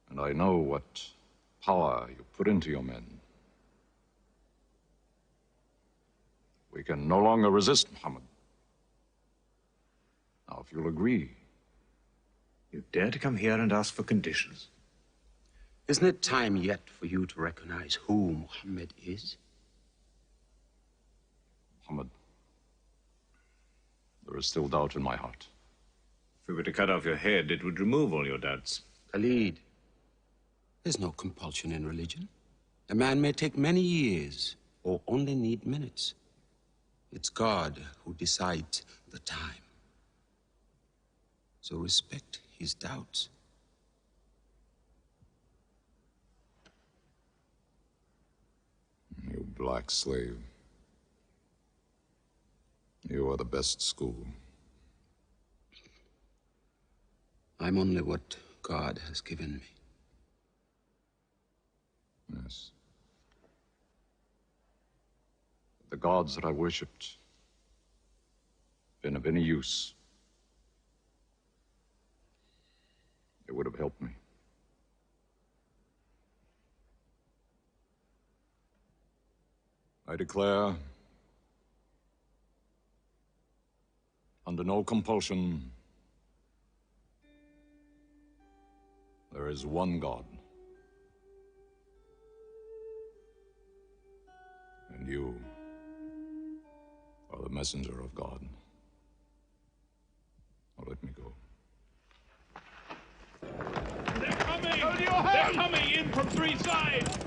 And I know what power you put into your men. We can no longer resist, Muhammad. Now, if you'll agree. You dare to come here and ask for conditions? Isn't it time yet for you to recognize who Muhammad is? Muhammad, there is still doubt in my heart. If we were to cut off your head, it would remove all your doubts. Khalid, there's no compulsion in religion. A man may take many years or only need minutes. It's God who decides the time. So respect his doubts. You black slave. You are the best school. I'm only what God has given me. Yes. The gods that I worshipped been of any use. They would have helped me. I declare, under no compulsion, there is one God. And you are the messenger of God. Now let me go. They're coming! They're coming in from three sides!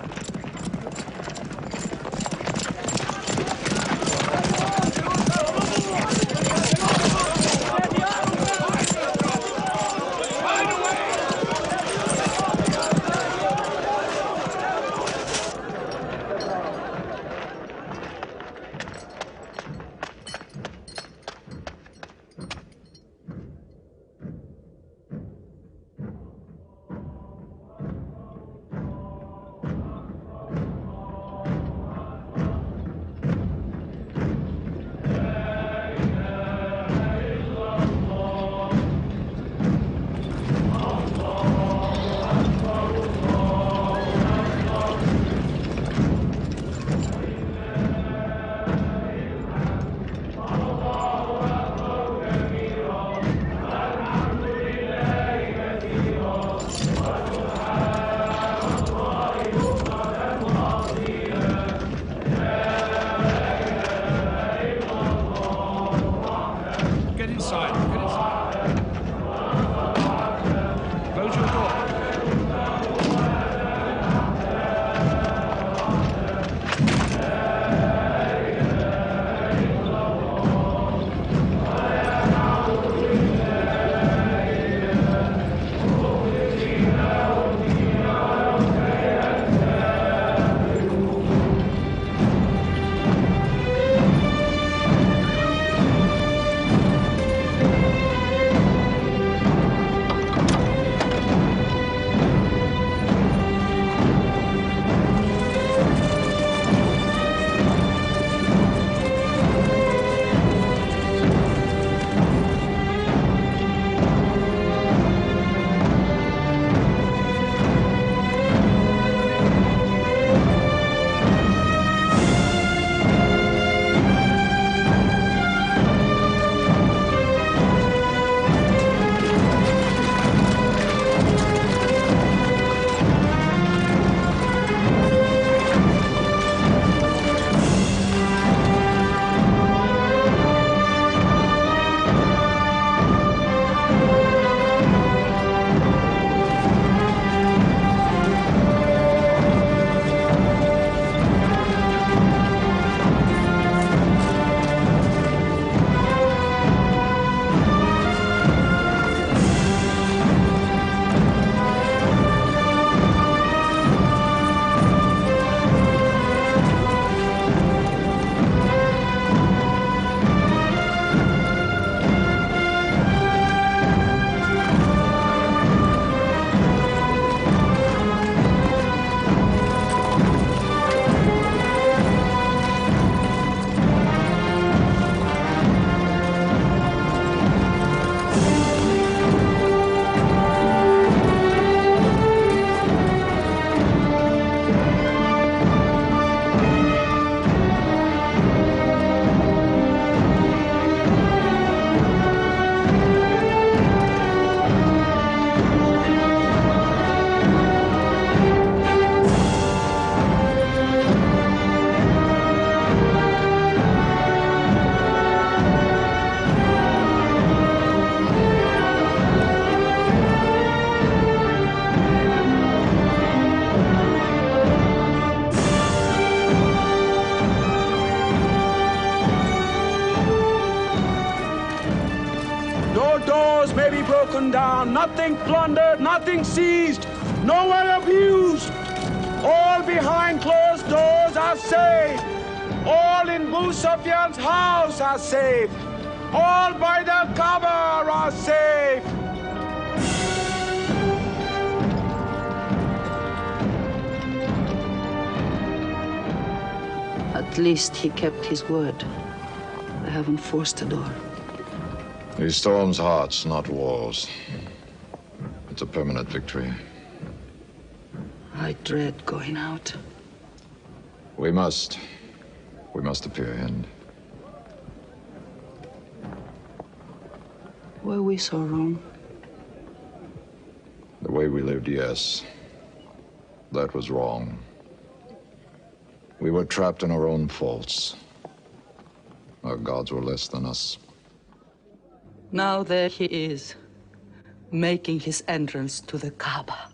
torn down, nothing plundered, nothing seized, no one abused. All behind closed doors are safe. All in Abu Sufyan's house are safe. All by the Kaaba are safe. At least he kept his word. They haven't forced the door. He storms hearts, not walls. It's a permanent victory. I dread going out. We must. We must appear, and Were we so wrong? the way we lived, yes. That was wrong. We were trapped in our own faults. Our gods were less than us. Now there he is, making his entrance to the Kaaba.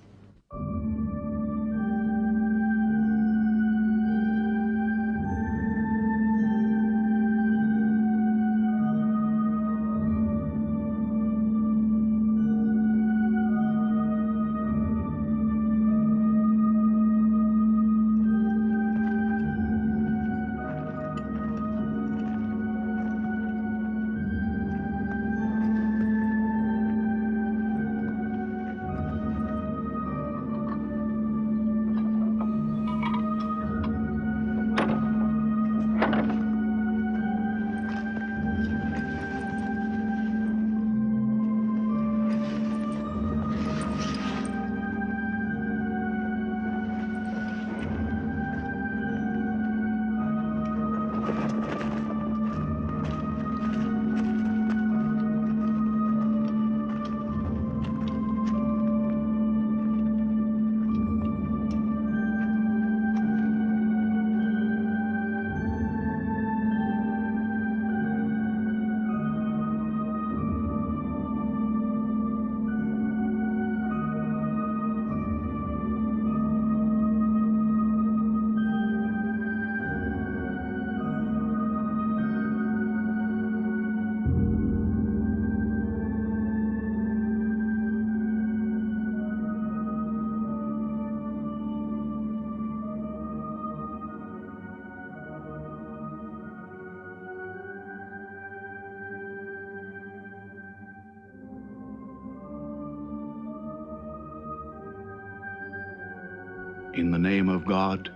In the name of God,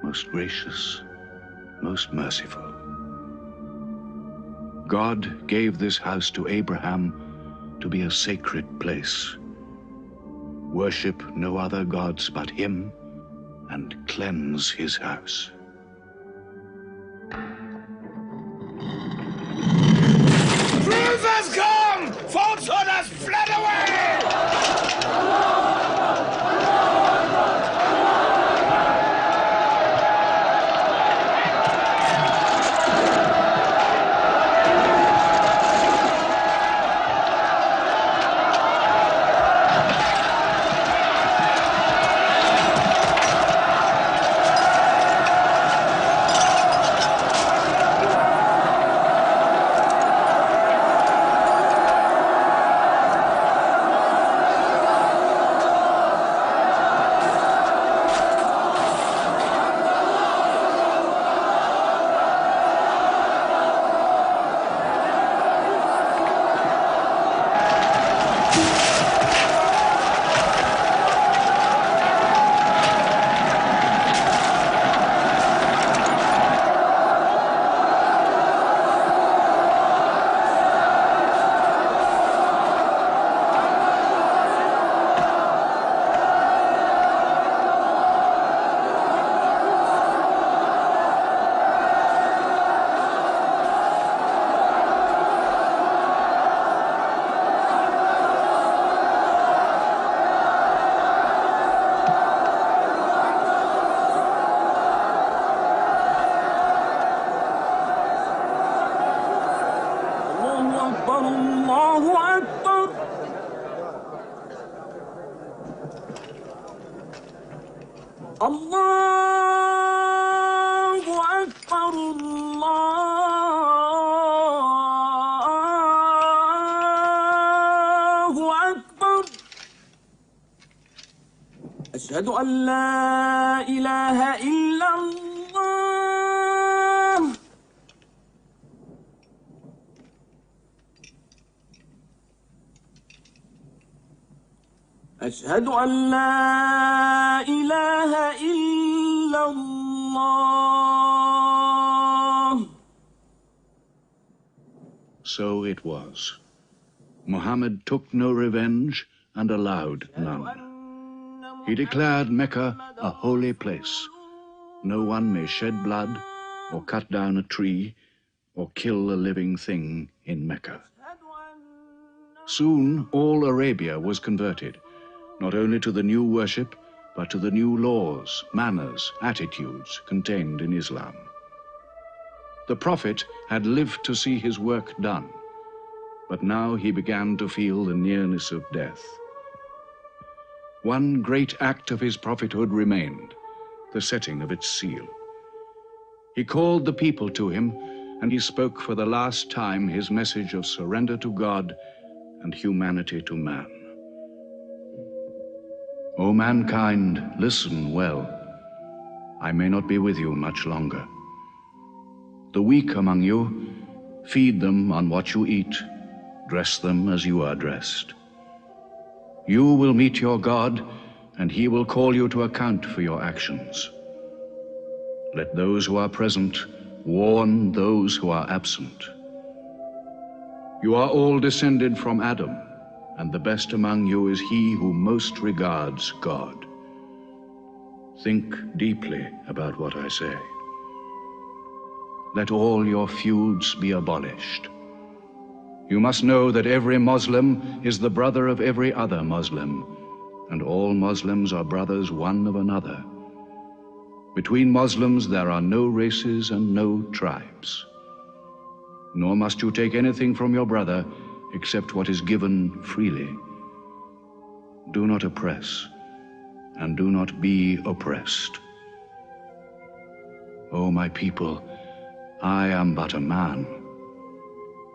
most gracious, most merciful. God gave this house to Abraham to be a sacred place. Worship no other gods but him, and cleanse his house. Truth has come! Falsehood has fled away! أشهد أن لا إله إلا الله. أشهد أن لا إله إلا الله. So it was. Muhammad took no revenge and allowed none. He declared Mecca a holy place. No one may shed blood, or cut down a tree, or kill a living thing in Mecca. Soon all Arabia was converted, not only to the new worship, but to the new laws, manners, attitudes contained in Islam. The Prophet had lived to see his work done, but now he began to feel the nearness of death. One great act of his prophethood remained, the setting of its seal. He called the people to him, and he spoke for the last time his message of surrender to God and humanity to man. O mankind, listen well. I may not be with you much longer. The weak among you, feed them on what you eat, dress them as you are dressed. You will meet your God, and he will call you to account for your actions. Let those who are present warn those who are absent. You are all descended from Adam, and the best among you is he who most regards God. Think deeply about what I say. Let all your feuds be abolished. You must know that every Muslim is the brother of every other Muslim, and all Muslims are brothers one of another. Between Muslims there are no races and no tribes. Nor must you take anything from your brother except what is given freely. Do not oppress, and do not be oppressed. O my people, I am but a man.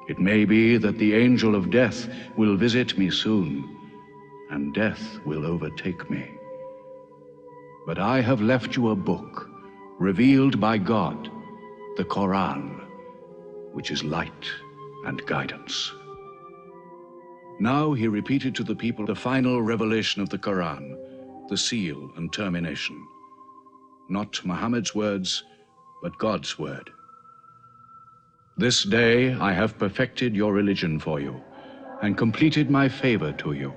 It may be that the angel of death will visit me soon, and death will overtake me. But I have left you a book, revealed by God, the Quran, which is light and guidance. Now he repeated to the people the final revelation of the Quran, the seal and termination. Not Muhammad's words, but God's word. This day I have perfected your religion for you, and completed my favor to you,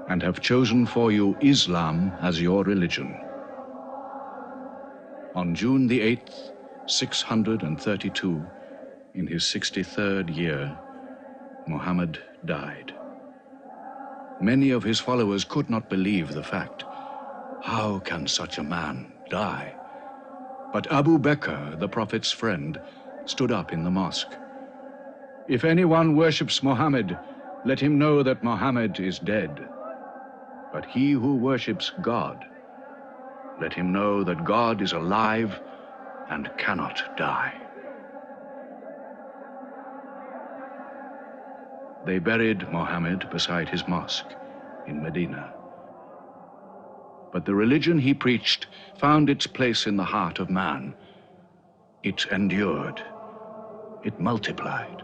and have chosen for you Islam as your religion. On June the 8th, 632, in his 63rd year, Muhammad died. Many of his followers could not believe the fact. How can such a man die? But Abu Bakr, the Prophet's friend, stood up in the mosque. If anyone worships Muhammad, let him know that Muhammad is dead. But he who worships God, let him know that God is alive and cannot die. They buried Muhammad beside his mosque in Medina. But the religion he preached found its place in the heart of man. It endured. It multiplied.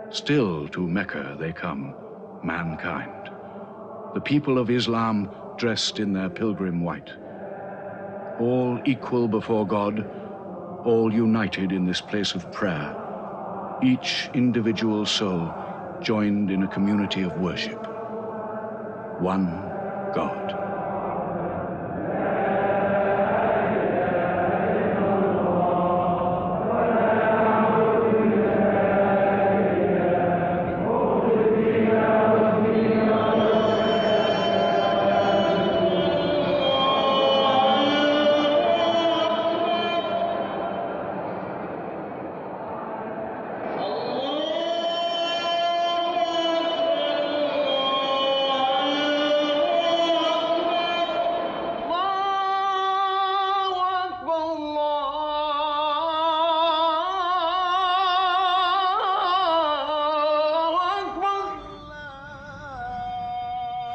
Still to Mecca they come, mankind. The people of Islam dressed in their pilgrim white. All equal before God, all united in this place of prayer. Each individual soul joined in a community of worship. One God.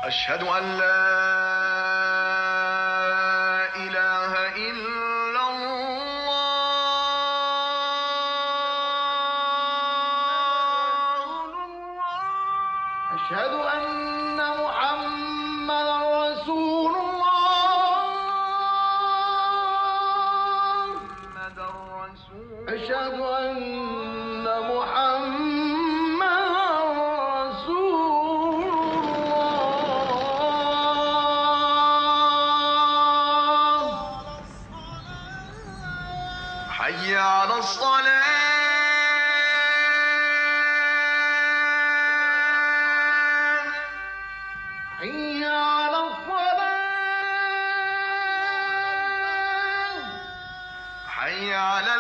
أشهد أن لا أشهد أن محمدا رسول الله حي على الصلاة حي على الصلاة حي على